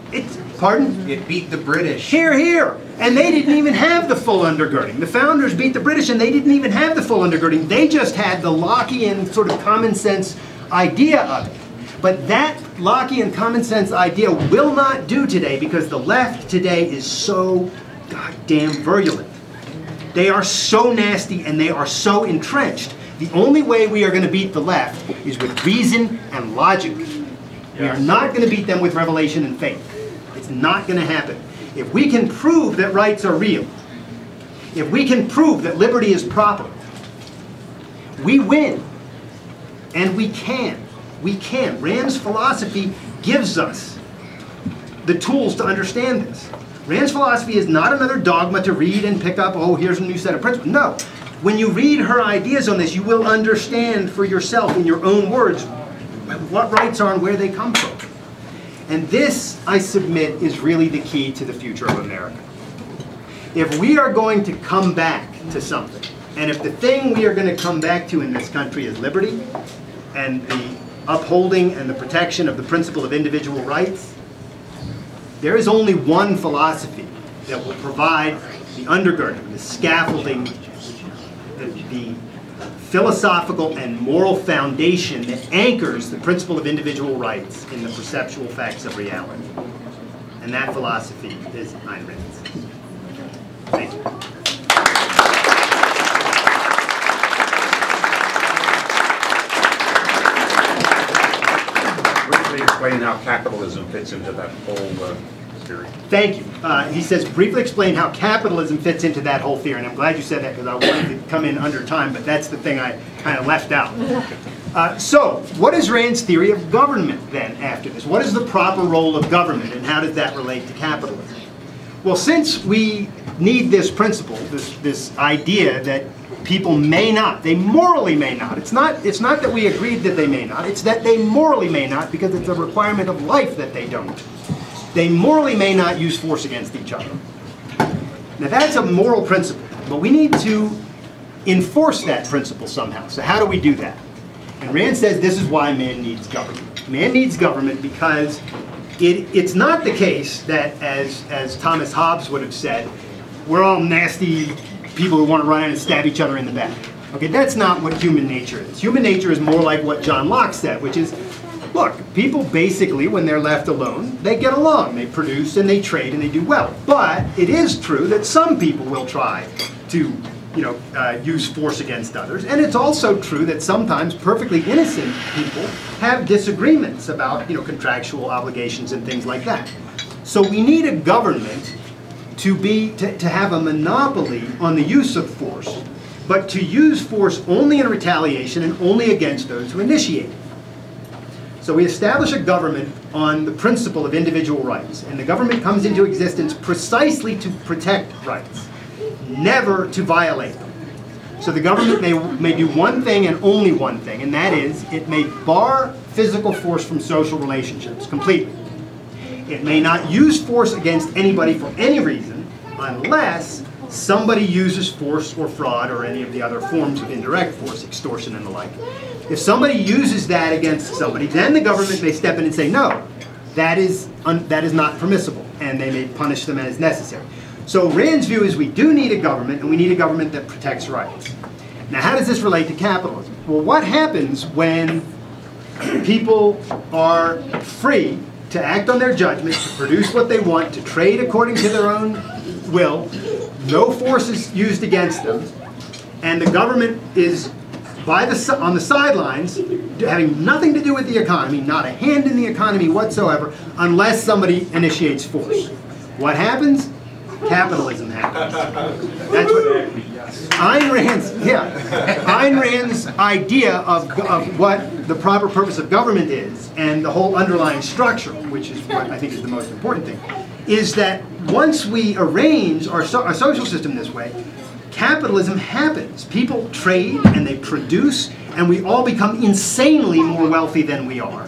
Pardon? It beat the British. Here, here. And they didn't even have the full undergirding. The founders beat the British and they didn't even have the full undergirding. They just had the Lockean sort of common sense idea of it. But that Lockean common sense idea will not do today because the left today is so goddamn virulent. They are so nasty and they are so entrenched. The only way we are going to beat the left is with reason and logic. We are not going to beat them with revelation and faith. It's not going to happen. If we can prove that rights are real, if we can prove that liberty is proper, we win. And we can. We can. Rand's philosophy gives us the tools to understand this. Rand's philosophy is not another dogma to read and pick up, oh, here's a new set of principles. No. When you read her ideas on this, you will understand for yourself in your own words what rights are and where they come from. And this, I submit, is really the key to the future of America. If we are going to come back to something, and if the thing we are going to come back to in this country is liberty, and the upholding and the protection of the principle of individual rights, there is only one philosophy that will provide the undergirding, the scaffolding, the philosophical and moral foundation that anchors the principle of individual rights in the perceptual facts of reality. And that philosophy is Ayn Rand's. Thank you. Briefly explain how capitalism fits into that whole theory. Thank you. He says, briefly explain how capitalism fits into that whole theory. And I'm glad you said that because I wanted to come in under time, but that's the thing I kind of left out. So, what is Rand's theory of government then after this? What is the proper role of government and how does that relate to capitalism? Well, since we need this principle, this idea that people may not, they morally may not. It's not that we agreed that they may not, it's that they morally may not because it's a requirement of life that they don't. They morally may not use force against each other. Now that's a moral principle, but we need to enforce that principle somehow. So how do we do that? And Rand says this is why man needs government. Man needs government because it's not the case that, as Thomas Hobbes would have said, we're all nasty people who want to run in and stab each other in the back. Okay, that's not what human nature is. Human nature is more like what John Locke said, which is, look, people basically, when they're left alone, they get along. They produce and they trade and they do well. But it is true that some people will try to, use force against others. And it's also true that sometimes perfectly innocent people have disagreements about, contractual obligations and things like that. So we need a government to have a monopoly on the use of force, but to use force only in retaliation and only against those who initiate it. So we establish a government on the principle of individual rights, and the government comes into existence precisely to protect rights, never to violate them. So the government may do one thing and only one thing, and that is it may bar physical force from social relationships completely. It may not use force against anybody for any reason unless somebody uses force or fraud or any of the other forms of indirect force, extortion and the like. If somebody uses that against somebody, then the government may step in and say, no, that is not permissible, and they may punish them as necessary. So Rand's view is we do need a government, and we need a government that protects rights. Now, how does this relate to capitalism? Well, what happens when people are free to act on their judgment, to produce what they want, to trade according to their own will, no force is used against them, and the government is on the sidelines, having nothing to do with the economy, not a hand in the economy whatsoever, unless somebody initiates force. What happens? capitalism happens. That's what Ayn Rand's idea of what the proper purpose of government is, and the whole underlying structure, which is what I think is the most important thing, is that once we arrange our social system this way, capitalism happens. People trade and they produce, and we all become insanely more wealthy than we are.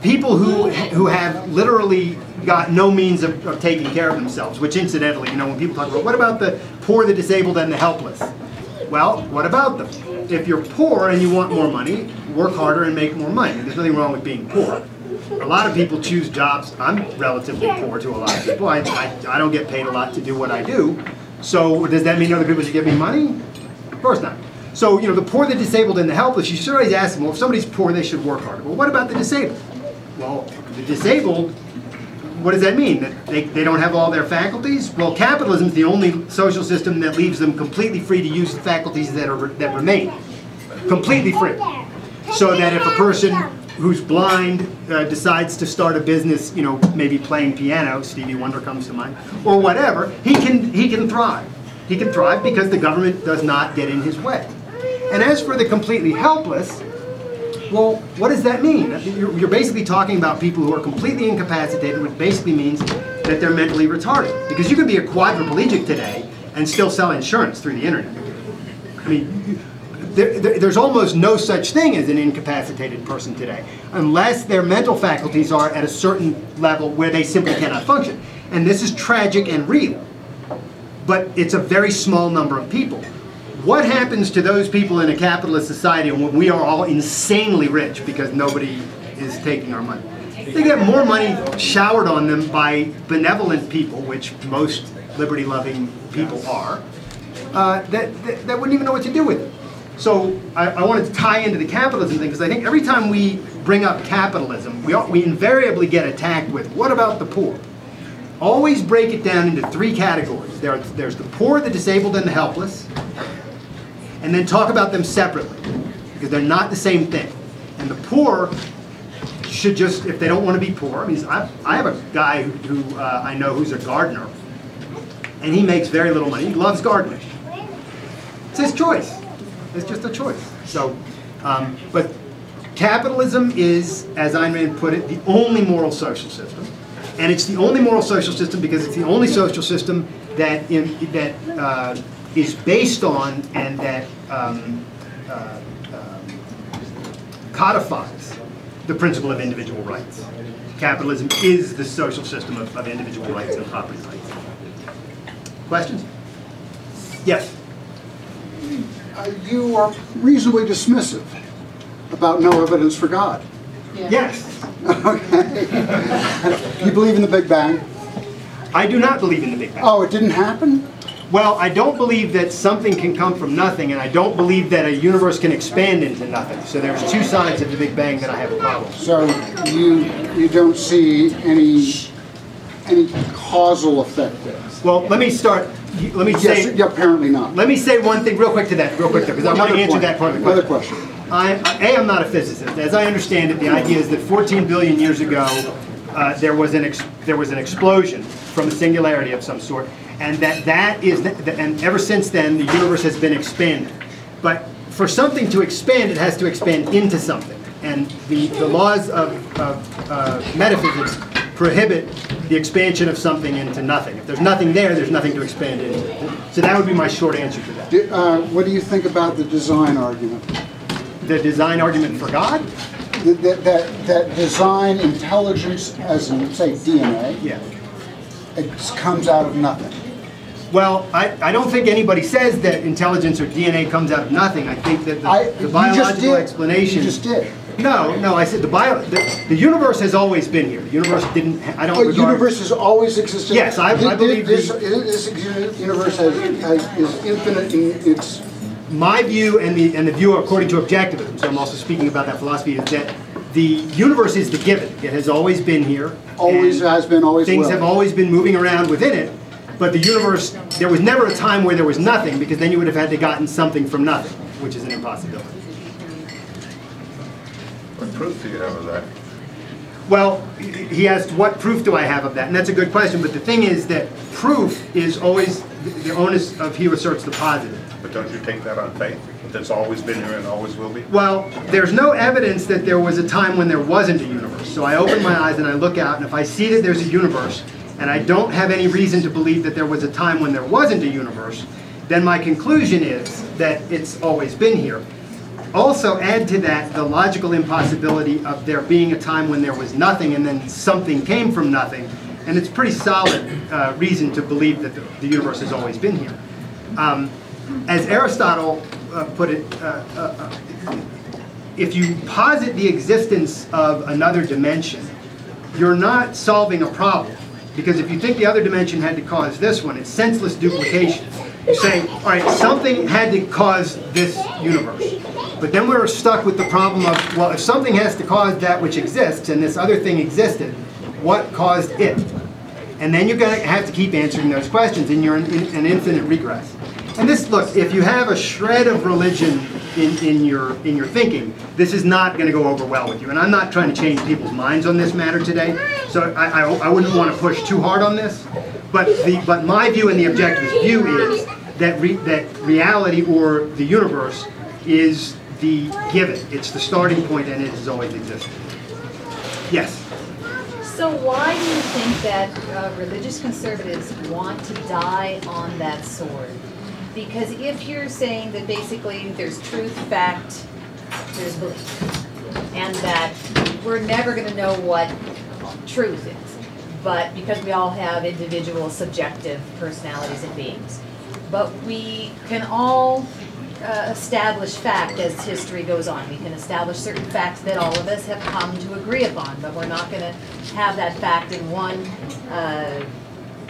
People who have literally got no means of taking care of themselves, which incidentally, when people talk about, what about the poor, the disabled, and the helpless? Well, what about them? If you're poor and you want more money, work harder and make more money. There's nothing wrong with being poor. A lot of people choose jobs. I'm relatively poor to a lot of people. I don't get paid a lot to do what I do. So does that mean other people should give me money? Of course not. So, the poor, the disabled, and the helpless, you should always ask them, well, if somebody's poor, they should work harder. Well, what about the disabled? Well, the disabled, what does that mean? That they don't have all their faculties? Well, capitalism is the only social system that leaves them completely free to use the faculties that remain. Completely free. So that if a person who's blind decides to start a business, maybe playing piano, Stevie Wonder comes to mind, or whatever, he can thrive. He can thrive because the government does not get in his way. And as for the completely helpless, well, what does that mean? You're basically talking about people who are completely incapacitated, which basically means that they're mentally retarded. Because you could be a quadriplegic today and still sell insurance through the internet. I mean, there's almost no such thing as an incapacitated person today, unless their mental faculties are at a certain level where they simply cannot function. And this is tragic and real. But it's a very small number of people. What happens to those people in a capitalist society when we are all insanely rich because nobody is taking our money? They get more money showered on them by benevolent people, which most liberty-loving people are, that wouldn't even know what to do with it. So I wanted to tie into the capitalism thing, because I think every time we bring up capitalism, we invariably get attacked with, what about the poor? Always break it down into three categories. There's the poor, the disabled, and the helpless. And then talk about them separately, because they're not the same thing. And the poor should just, if they don't want to be poor, I mean, I have a guy who I know who's a gardener, and he makes very little money. He loves gardening. It's his choice. It's just a choice. So, but capitalism is, as Ayn Rand put it, the only moral social system. And it's the only moral social system because it's the only social system that is based on and that codifies the principle of individual rights. Capitalism is the social system of individual rights and property rights. Questions? Yes? You are reasonably dismissive about no evidence for God. Yes. Okay. You believe in the Big Bang? I do not believe in the Big Bang. Oh, it didn't happen? Well, I don't believe that something can come from nothing, and I don't believe that a universe can expand into nothing. So there's two sides of the Big Bang that I have a problem. So you don't see any causal effect there? Well, let me start. Let me say. Yes, apparently not. Let me say one thing real quick to that, because I want to answer that part of the question. Another question. I'm not a physicist. As I understand it, the idea is that 14 billion years ago, there was an explosion from a singularity of some sort, and and ever since then, the universe has been expanding. But for something to expand, it has to expand into something, and the laws of metaphysics prohibit the expansion of something into nothing. If there's nothing there, there's nothing to expand into. So that would be my short answer to that. What do you think about the design argument? The design argument for God? That design intelligence, as in, say, DNA, yeah, it comes out of nothing. Well, I don't think anybody says that intelligence or DNA comes out of nothing. I think that the biological explanation... You just did. No, I said the universe has always been here. The universe didn't... The universe has always existed? Yes, I believe... This universe is infinite in its... My view and the view according to objectivism, so I'm also speaking about that philosophy, is that the universe is the given. It has always been here. Always has been, always will. Things have always been moving around within it, but the universe, there was never a time where there was nothing, because then you would have had to gotten something from nothing, which is an impossibility. What proof do you have of that? Well, he asked, what proof do I have of that? And that's a good question, but the thing is that proof is always the onus of he who asserts the positive. But don't you take that on faith? That's always been here and always will be? Well, there's no evidence that there was a time when there wasn't a universe. So I open my eyes and I look out, and if I see that there's a universe, and I don't have any reason to believe that there was a time when there wasn't a universe, then my conclusion is that it's always been here. Also add to that the logical impossibility of there being a time when there was nothing and then something came from nothing, and it's pretty solid reason to believe that the universe has always been here. As Aristotle put it, if you posit the existence of another dimension, you're not solving a problem. Because if you think the other dimension had to cause this one, it's senseless duplication. You're saying, all right, something had to cause this universe. But then we're stuck with the problem of, well, if something has to cause that which exists, and this other thing existed, what caused it? And then you're going to have to keep answering those questions, and you're in an infinite regress. And this, look, if you have a shred of religion in your thinking, this is not going to go over well with you. And I'm not trying to change people's minds on this matter today, so I wouldn't want to push too hard on this. But my view and the objectivist view is that reality or the universe is the given. It's the starting point, and it has always existed. Yes. So why do you think that religious conservatives want to die on that sword? Because if you're saying that basically there's truth, fact, there's belief, and that we're never going to know what truth is, but because we all have individual subjective personalities and beings, but we can all establish fact as history goes on. We can establish certain facts that all of us have come to agree upon, but we're not going to have that fact in one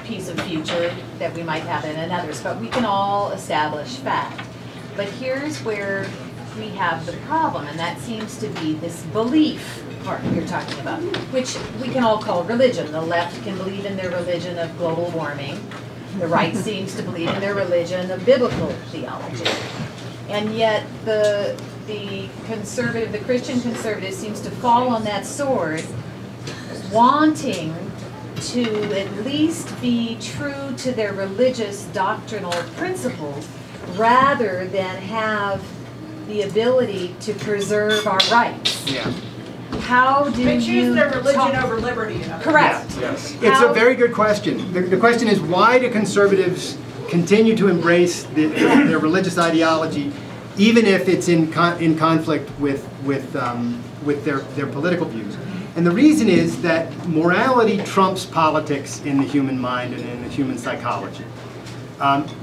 piece of future that we might have in another's, but we can all establish fact. But here's where we have the problem, and that seems to be this belief part you're talking about, which we can all call religion. The left can believe in their religion of global warming. The right seems to believe in their religion of biblical theology. And yet the conservative, the Christian conservative seems to fall on that sword, wanting to at least be true to their religious doctrinal principles rather than have the ability to preserve our rights. Yeah. How do They choose their religion talk over liberty. In other Correct. Yes. It's a very good question. The question is, why do conservatives continue to embrace their religious ideology, even if it's in conflict with their political views? And the reason is that morality trumps politics in the human mind and in the human psychology.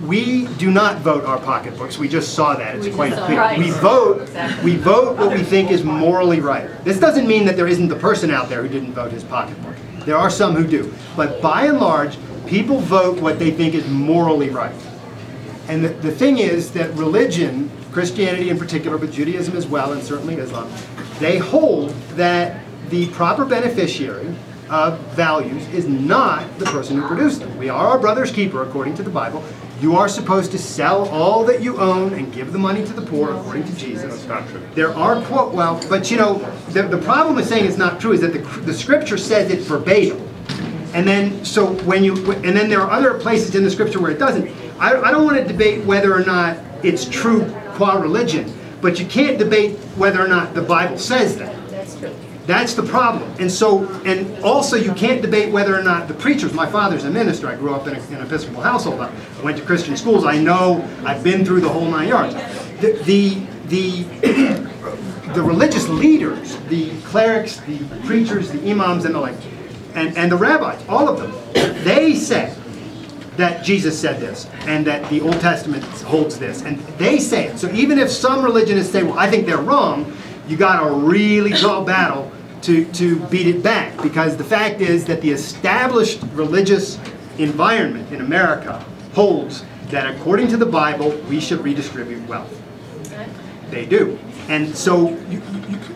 We do not vote our pocketbooks. We just saw that. It's quite clear. Right. We vote. Exactly. We vote what we think is morally right. This doesn't mean that there isn't the person out there who didn't vote his pocketbook. There are some who do. But by and large, people vote what they think is morally right. And the thing is that religion, Christianity in particular, but Judaism as well, and certainly Islam, they hold that the proper beneficiary of values is not the person who produced them. We are our brother's keeper, according to the Bible. You are supposed to sell all that you own and give the money to the poor, according to Jesus. That's not true. There are but you know, the problem with saying it's not true is that the scripture says it verbatim. And then, and then there are other places in the scripture where it doesn't. I don't want to debate whether or not it's true qua religion, but you can't debate whether or not the Bible says that. That's true. That's the problem. And also you can't debate whether or not the preachers, my father's a minister, I grew up in an Episcopal household, I went to Christian schools, I know, I've been through the whole 9 yards. The religious leaders, the clerics, the preachers, the imams and the like, and the rabbis, all of them, they say that Jesus said this, and that the Old Testament holds this, and they say it. So even if some religionists say, well, I think they're wrong, you got a really tall battle to beat it back, because the fact is that the established religious environment in America holds that according to the Bible, we should redistribute wealth. They do. And so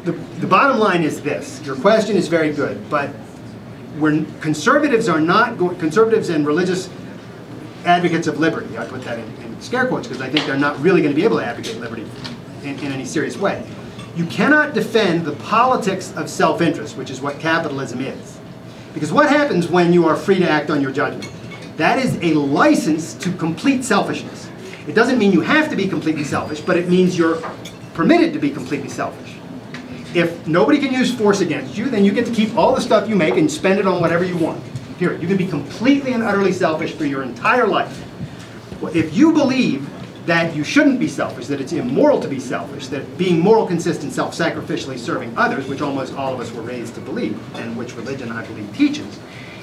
the bottom line is this. Your question is very good, but conservatives are not going, conservatives and religious advocates of liberty, I put that in scare quotes because I think they're not really going to be able to advocate liberty in any serious way. You cannot defend the politics of self-interest, which is what capitalism is. Because what happens when you are free to act on your judgment? That is a license to complete selfishness. It doesn't mean you have to be completely selfish, but it means you're permitted to be completely selfish. If nobody can use force against you, then you get to keep all the stuff you make and spend it on whatever you want. Here, you can be completely and utterly selfish for your entire life. Well, if you believe that you shouldn't be selfish, that it's immoral to be selfish, that being moral consists in self-sacrificially serving others, which almost all of us were raised to believe, and which religion, I believe, teaches,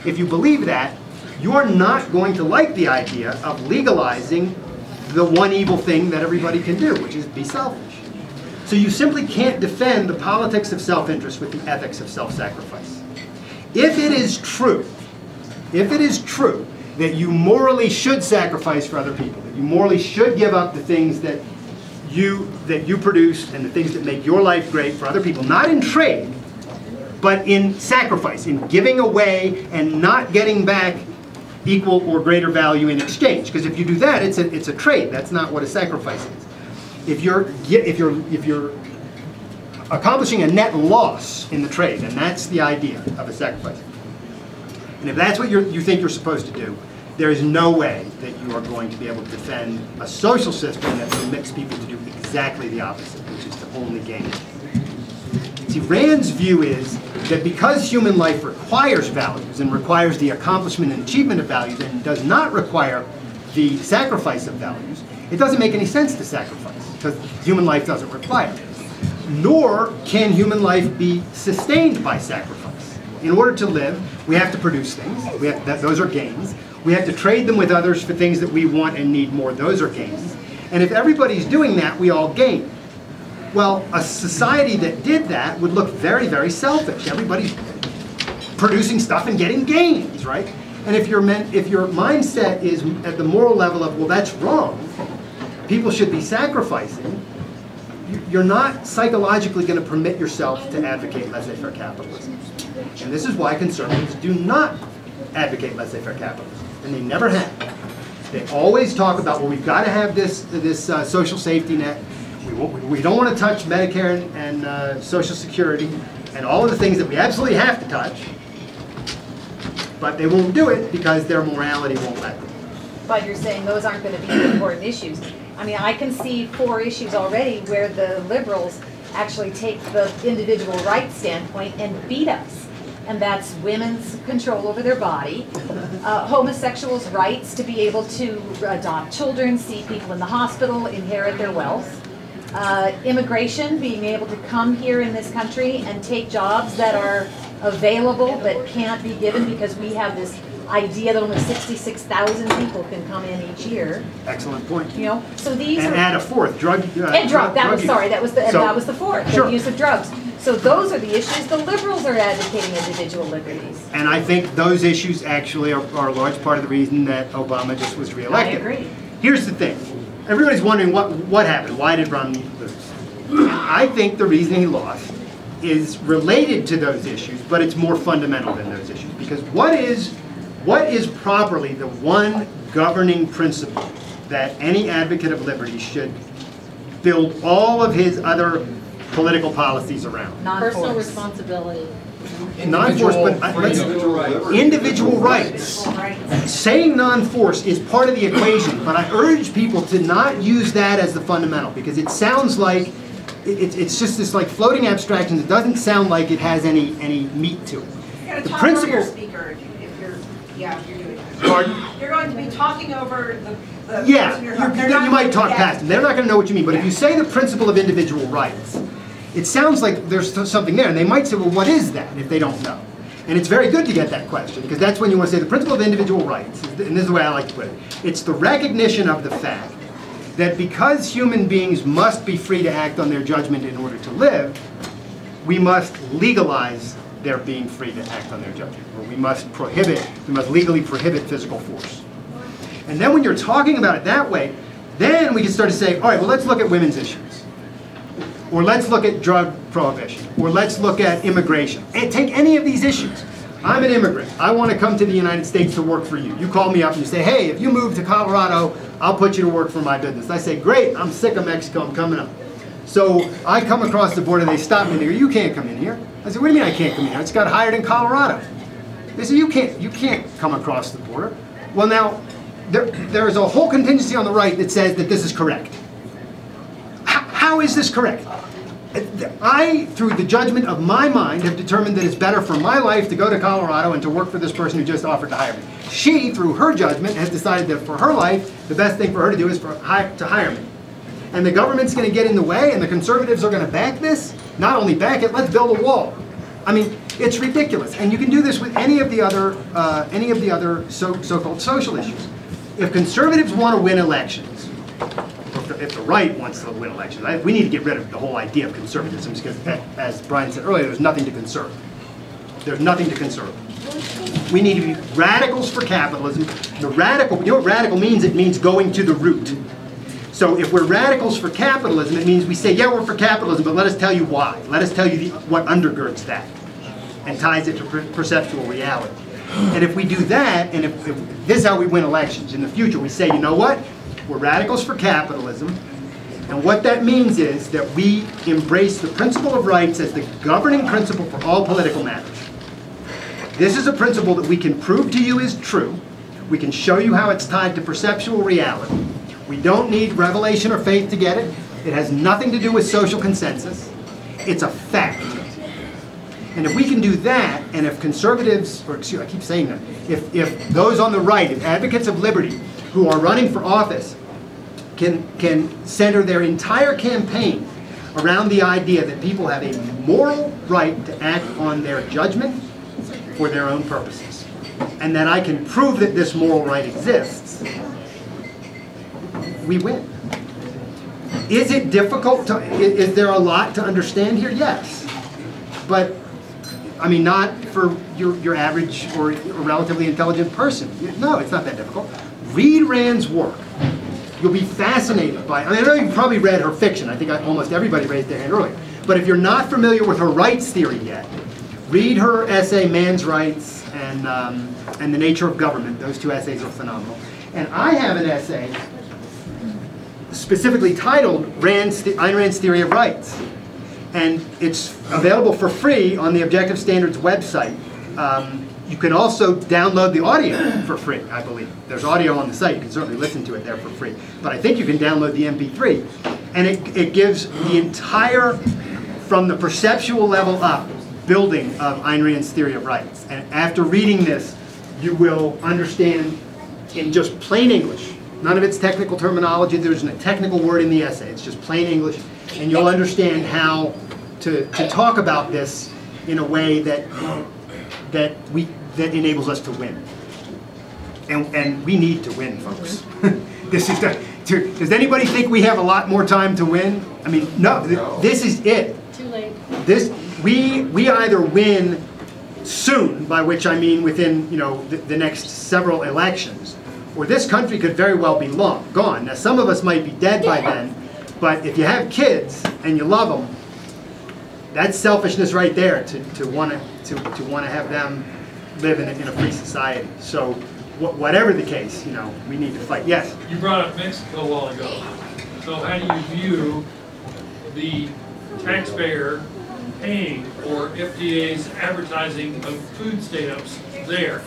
if you believe that, you're not going to like the idea of legalizing the one evil thing that everybody can do, which is be selfish. So you simply can't defend the politics of self-interest with the ethics of self-sacrifice. If it is true that you morally should sacrifice for other people, that you morally should give up the things that you produce and the things that make your life great for other people, not in trade, but in sacrifice, in giving away and not getting back equal or greater value in exchange. Because if you do that, it's a trade. That's not what a sacrifice is. If you're accomplishing a net loss in the trade, and that's the idea of a sacrifice, and if that's what you think you're supposed to do, there is no way that you are going to be able to defend a social system that permits people to do exactly the opposite, which is to only gain. See, Rand's view is that because human life requires values and requires the accomplishment and achievement of values and does not require the sacrifice of values, it doesn't make any sense to sacrifice because human life doesn't require it. Nor can human life be sustained by sacrifice. In order to live, we have to produce things. Those are gains. We have to trade them with others for things that we want and need more. Those are gains. And if everybody's doing that, we all gain. Well, a society that did that would look very, very selfish. Everybody's producing stuff and getting gains, right? And if your mindset is at the moral level of, well, that's wrong, people should be sacrificing, you're not psychologically going to permit yourself to advocate laissez-faire capitalism. And this is why conservatives do not advocate laissez-faire capitalism. And they never have. They always talk about, well, we've got to have this social safety net. We don't want to touch Medicare and Social Security and all of the things that we absolutely have to touch. But they won't do it because their morality won't let them. But you're saying those aren't going to be the important issues. I mean, I can see 4 issues already where the liberals actually take the individual rights standpoint and beat us. And that's women's control over their body, homosexuals' rights to be able to adopt children, see people in the hospital, inherit their wealth, immigration, being able to come here in this country and take jobs that are available but can't be given because we have this idea that only 66,000 people can come in each year. Excellent point. You know, so these and are add a fourth drug. That was the fourth. Sure. The use of drugs. So those are the issues. The liberals are advocating individual liberties. And I think those issues actually are a large part of the reason that Obama just was reelected. I agree. Here's the thing. Everybody's wondering what happened. Why did Romney lose? I think the reason he lost is related to those issues, but it's more fundamental than those issues. Because what is properly the one governing principle that any advocate of liberty should build all of his other political policies around? Personal responsibility. Non-force, but individual rights. Saying non-force is part of the equation, but I urge people to not use that as the fundamental because it sounds like it's just this like floating abstraction that doesn't sound like it has any meat to it. You're going to talk over your speaker if you're doing that. Pardon? You're going to be talking over the yeah, person you're you might talk past them. They're not going to know what you mean. But if you say the principle of individual rights, it sounds like there's something there. And they might say, well, what is that if they don't know? And it's very good to get that question because that's when you want to say the principle of individual rights. And this is the way I like to put it. It's the recognition of the fact that because human beings must be free to act on their judgment in order to live, we must legalize their being free to act on their judgment. Or we must legally prohibit physical force. And then when you're talking about it that way, then we can start to say, all right, well, let's look at women's issues. Or let's look at drug prohibition. Or let's look at immigration. And take any of these issues. I'm an immigrant. I want to come to the United States to work for you. You call me up and you say, hey, if you move to Colorado, I'll put you to work for my business. I say, great, I'm sick of Mexico, I'm coming up. So I come across the border, they stop me and they go, you can't come in here. I said, what do you mean I can't come in here? I just got hired in Colorado. They said, you can't come across the border. Well now, there is a whole contingency on the right that says that this is correct. How is this correct? I, through the judgment of my mind, have determined that it's better for my life to go to Colorado and to work for this person who just offered to hire me. She, through her judgment, has decided that for her life, the best thing for her to do is to hire me. And the government's going to get in the way, and the conservatives are going to back this? Not only back it, let's build a wall. I mean, it's ridiculous. And you can do this with any of the other so-called social issues. If conservatives want to win elections, if the right wants to win elections, we need to get rid of the whole idea of conservatism because, as Brian said earlier, there's nothing to conserve. There's nothing to conserve. We need to be radicals for capitalism. The radical, you know what radical means? It means going to the root. So if we're radicals for capitalism, it means we say, yeah, we're for capitalism, but let us tell you why. Let us tell you what undergirds that and ties it to perceptual reality. And if we do that, and if this is how we win elections, in the future we say, you know what? We're radicals for capitalism, and what that means is that we embrace the principle of rights as the governing principle for all political matters. This is a principle that we can prove to you is true. We can show you how it's tied to perceptual reality. We don't need revelation or faith to get it. It has nothing to do with social consensus. It's a fact. And if we can do that, and if conservatives, or excuse me, I keep saying that, if those on the right, if advocates of liberty who are running for office can center their entire campaign around the idea that people have a moral right to act on their judgment for their own purposes, and that I can prove that this moral right exists, we win. Is it difficult to, is there a lot to understand here? Yes. But, I mean, not for your average or relatively intelligent person. No, it's not that difficult. Read Rand's work. You'll be fascinated by, I mean, I know you've probably read her fiction. I think almost everybody raised their hand earlier. But if you're not familiar with her rights theory yet, read her essay, Man's Rights, and The Nature of Government. Those two essays are phenomenal. And I have an essay specifically titled Ayn Rand's Theory of Rights. And it's available for free on the Objective Standards website. You can also download the audio for free, I believe. There's audio on the site. You can certainly listen to it there for free. But I think you can download the MP3. And it gives the entire, from the perceptual level up, building of Ayn Rand's Theory of Rights. And after reading this, you will understand in just plain English, none of its technical terminology, there isn't a technical word in the essay, it's just plain English, and you'll understand how to talk about this in a way that enables us to win. And we need to win, folks. Does anybody think we have a lot more time to win? I mean, no, this is it. Too late. We either win soon, by which I mean within the next several elections, or this country could very well be gone. Now some of us might be dead by then, but if you have kids and you love them, that's selfishness right there to want to have them live in a free society. So whatever the case, we need to fight. Yes? You brought up Mexico a while ago. So how do you view the taxpayer paying for FDA's advertising of food stamps there?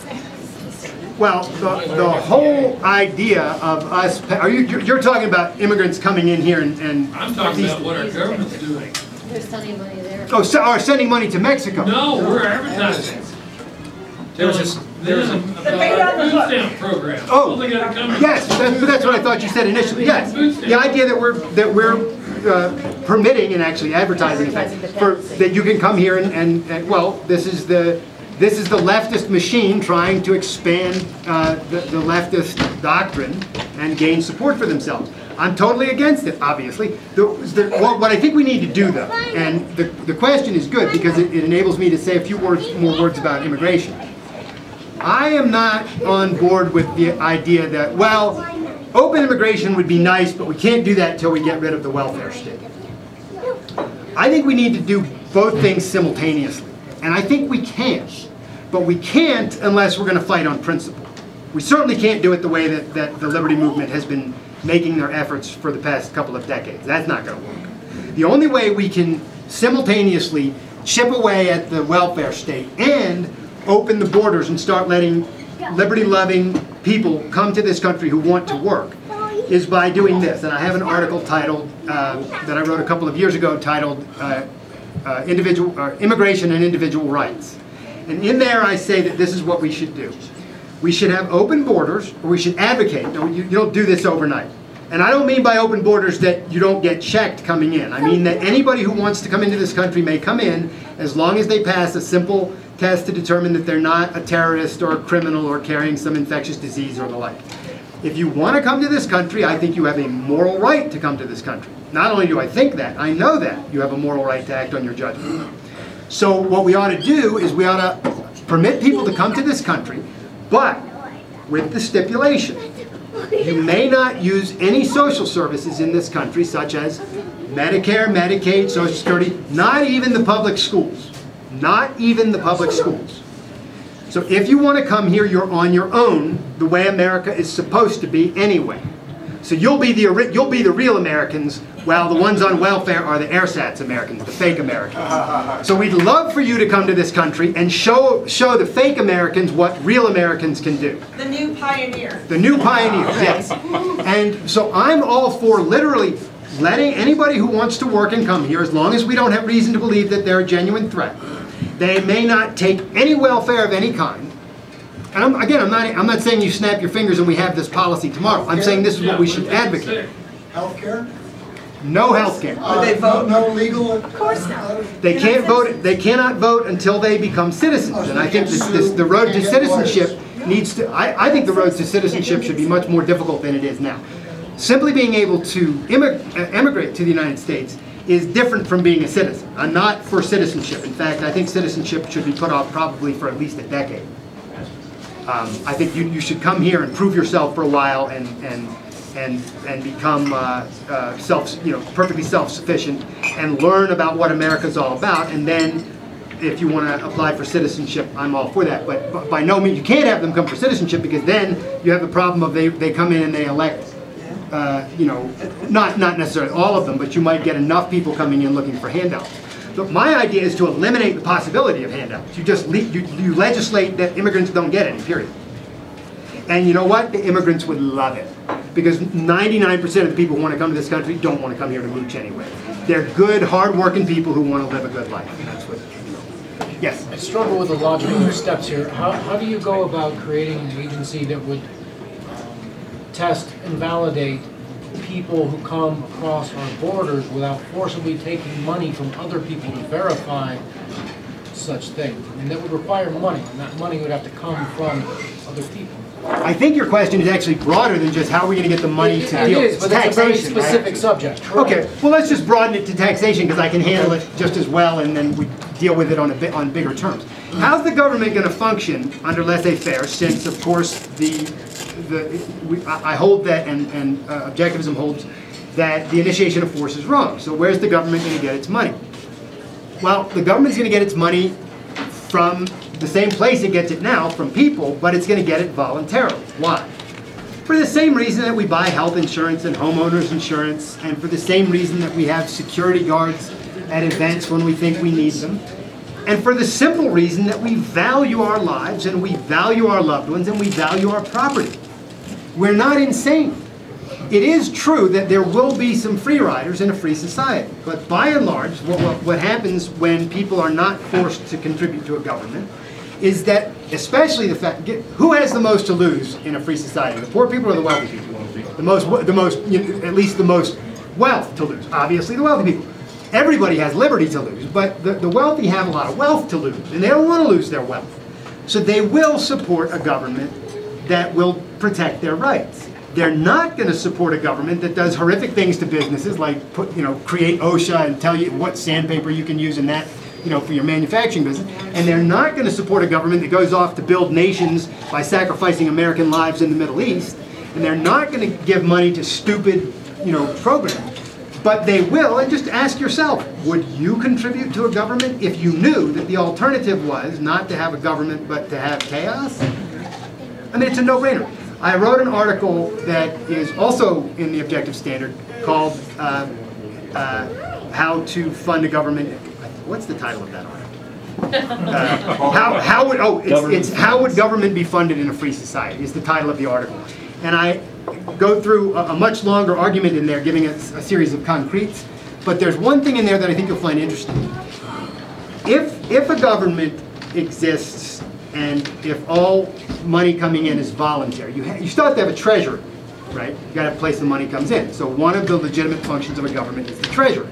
Well, the whole idea of us, you're talking about immigrants coming in here and I'm talking about what our government's doing. They're sending money there. Oh, or sending money to Mexico. No, we're advertising. There's a food stamp program. Oh, they gotta come yes, that's what I thought you said initially. Yes, the idea that we're permitting and actually advertising, in fact, that you can come here and well, this is the leftist machine trying to expand the leftist doctrine and gain support for themselves. I'm totally against it, obviously. What I think we need to do, though, and the question is good because it enables me to say a few more words about immigration. I am not on board with the idea that, well, open immigration would be nice, but we can't do that until we get rid of the welfare state. I think we need to do both things simultaneously. And I think we can. But we can't unless we're going to fight on principle. We certainly can't do it the way that the liberty movement has been making their efforts for the past couple of decades. That's not going to work. The only way we can simultaneously chip away at the welfare state and open the borders and start letting liberty-loving people come to this country who want to work is by doing this. And I have an article titled, that I wrote a couple of years ago, titled Immigration and Individual Rights. And in there I say that this is what we should do. We should have open borders, or we should advocate. No, you don't do this overnight. And I don't mean by open borders that you don't get checked coming in. I mean that anybody who wants to come into this country may come in as long as they pass a simple test to determine that they're not a terrorist or a criminal or carrying some infectious disease or the like. If you want to come to this country, I think you have a moral right to come to this country. Not only do I think that, I know that you have a moral right to act on your judgment. So what we ought to do is we ought to permit people to come to this country, but with the stipulation. You may not use any social services in this country, such as Medicare, Medicaid, Social Security, not even the public schools. Not even the public schools. So if you want to come here, you're on your own, the way America is supposed to be anyway. So you'll be the real Americans, while the ones on welfare are the ersatz Americans, the fake Americans. So we'd love for you to come to this country and show the fake Americans what real Americans can do. The new pioneer. The new pioneers, yes. And so I'm all for literally letting anybody who wants to work and come here, as long as we don't have reason to believe that they're a genuine threat. They may not take any welfare of any kind. And I'm not saying you snap your fingers and we have this policy tomorrow. I'm saying this is what we should advocate. Healthcare? No healthcare. Would they vote? No legal? Of course not. They can't vote. They cannot vote until they become citizens. And I think the road to citizenship needs to. I think the road to citizenship should be much more difficult than it is now. Simply being able to immigrate to the United States is different from being a citizen. I'm not for citizenship. In fact, I think citizenship should be put off probably for at least a decade. I think you should come here and prove yourself for a while and become perfectly self-sufficient and learn about what America's all about. And then, if you want to apply for citizenship, I'm all for that. But by no means, you can't have them come for citizenship, because then you have the problem of they come in and they elect. Not necessarily all of them, but you might get enough people coming in looking for handouts. But my idea is to eliminate the possibility of handouts. You legislate that immigrants don't get any, period. And you know what? The immigrants would love it. Because 99% of the people who want to come to this country don't want to come here to mooch anyway. They're good, hard-working people who want to live a good life. And that's what, Yes? I struggle with the logical steps here. How do you go about creating an agency that would test and validate people who come across our borders without forcibly taking money from other people to verify such things? I mean, that would require money, and that money would have to come from other people. I think your question is actually broader than just how are we going to get the money to deal with taxation. But it's a very specific subject. Correct? Okay, well, let's just broaden it to taxation, because I can handle it just as well, and then we deal with it on bigger terms. How's the government going to function under laissez-faire, since, of course, I hold that, and objectivism holds that the initiation of force is wrong. So where's the government going to get its money? Well, the government's going to get its money from the same place it gets it now, from people, but it's going to get it voluntarily. Why? For the same reason that we buy health insurance and homeowners insurance, and for the same reason that we have security guards at events when we think we need them, and for the simple reason that we value our lives, and we value our loved ones, and we value our property. We're not insane. It is true that there will be some free riders in a free society, but by and large, what happens when people are not forced to contribute to a government is that, especially the fact, who has the most to lose in a free society? The poor people or the wealthy people? At least the most wealth to lose. Obviously, the wealthy people. Everybody has liberty to lose, but the wealthy have a lot of wealth to lose, and they don't want to lose their wealth. So they will support a government that will protect their rights. They're not going to support a government that does horrific things to businesses, like create OSHA and tell you what sandpaper you can use in that, for your manufacturing business. And they're not going to support a government that goes off to build nations by sacrificing American lives in the Middle East. And they're not going to give money to stupid, programs. But they will, and just ask yourself, would you contribute to a government if you knew that the alternative was not to have a government but to have chaos? I mean, it's a no-brainer. I wrote an article that is also in the Objective Standard called how to fund a government. What's the title of that article? How would government be funded in a free society is the title of the article. And I go through a much longer argument in there, giving us a series of concretes. But there's one thing in there that I think you'll find interesting. If a government exists and if all money coming in is voluntary, you still have to have a treasury, right? You got to have a place the money comes in. So one of the legitimate functions of a government is the treasury.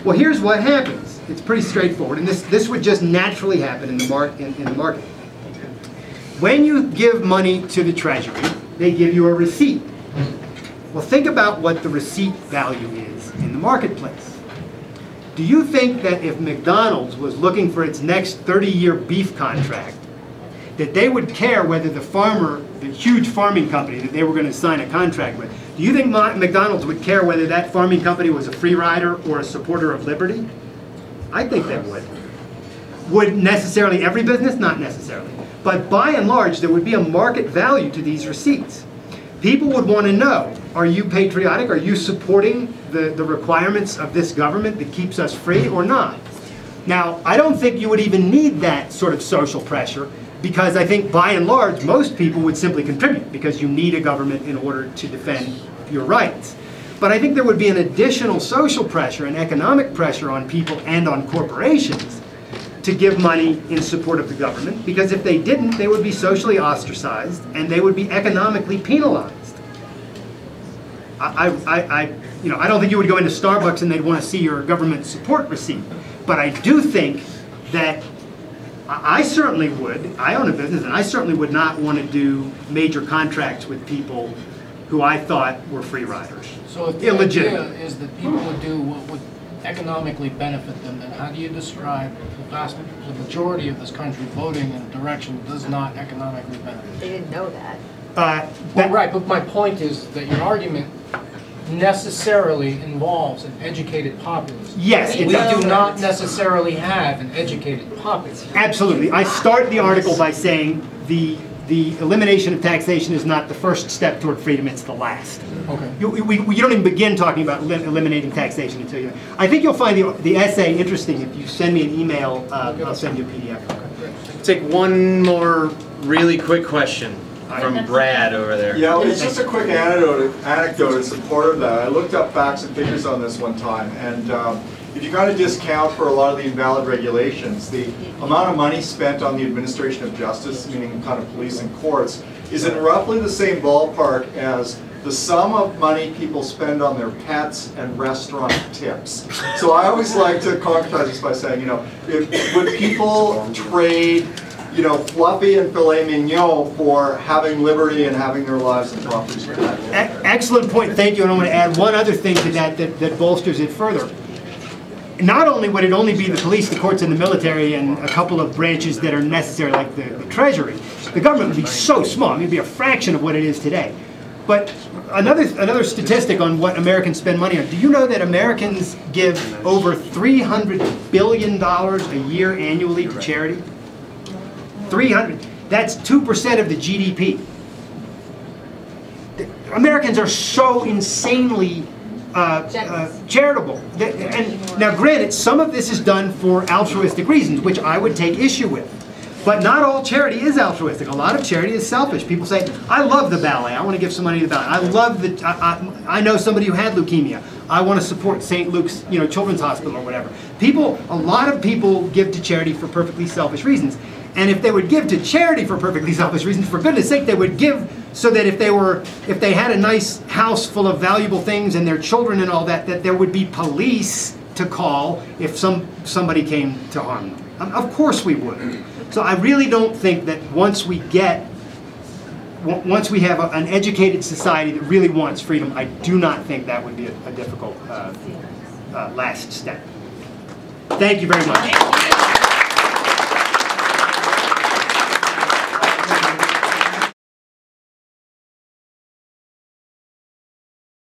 Well, here's what happens. It's pretty straightforward, and this would just naturally happen in the market. When you give money to the treasury, they give you a receipt. Well, think about what the receipt value is in the marketplace. Do you think that if McDonald's was looking for its next 30-year beef contract, that they would care whether the farmer, the huge farming company that they were going to sign a contract with, do you think McDonald's would care whether that farming company was a free rider or a supporter of liberty? I think they would. Would necessarily every business? Not necessarily. But by and large, there would be a market value to these receipts. People would want to know, are you patriotic? Are you supporting the requirements of this government that keeps us free or not? Now, I don't think you would even need that sort of social pressure, because I think by and large, most people would simply contribute because you need a government in order to defend your rights. But I think there would be an additional social pressure and economic pressure on people and on corporations to give money in support of the government, because if they didn't, they would be socially ostracized and they would be economically penalized. I don't think you would go into Starbucks and they'd want to see your government support receipt. But I do think that I certainly would. I own a business, and I certainly would not want to do major contracts with people who I thought were free riders. So if the idea is that people would do what would economically benefit them, then how do you describe the majority of this country voting in a direction that does not economically benefit? They didn't know that. Well, right, but my point is that your argument necessarily involves an educated populace. Yes, it we does. do not necessarily have an educated populace. Absolutely. I start the article by saying the elimination of taxation is not the first step toward freedom, it's the last. Okay. You don't even begin talking about eliminating taxation until you... I think you'll find the essay interesting if you send me an email. I'll send you a PDF. Take one more really quick question from Brad over there. Yeah, it's just a quick anecdote in support of that. I looked up facts and figures on this one time, and if you kind of discount for a lot of the invalid regulations, the amount of money spent on the administration of justice, meaning kind of police and courts, is in roughly the same ballpark as the sum of money people spend on their pets and restaurant tips. So I always like to concretize this by saying, would people trade fluffy and filet mignon for having liberty and having their lives and properties protected? Excellent point, thank you. And I want to add one other thing to that bolsters it further. Not only would it only be the police, the courts, and the military, and a couple of branches that are necessary, like the Treasury, the government would be so small. I mean, it'd be a fraction of what it is today. But another statistic on what Americans spend money on. Do you know that Americans give over $300 billion a year annually to charity? 300. That's 2% of the GDP. Americans are so insanely charitable. And now, granted, some of this is done for altruistic reasons, which I would take issue with. But not all charity is altruistic. A lot of charity is selfish. People say, I love the ballet. I want to give some money to the ballet. I love I know somebody who had leukemia. I want to support St. Luke's, Children's Hospital or whatever. A lot of people give to charity for perfectly selfish reasons. And if they would give to charity for perfectly selfish reasons, for goodness sake, they would give so that if they had a nice house full of valuable things and their children and all that, that there would be police to call if somebody came to harm them. Of course we would. So I really don't think that once we have an educated society that really wants freedom, I do not think that would be a difficult last step. Thank you very much.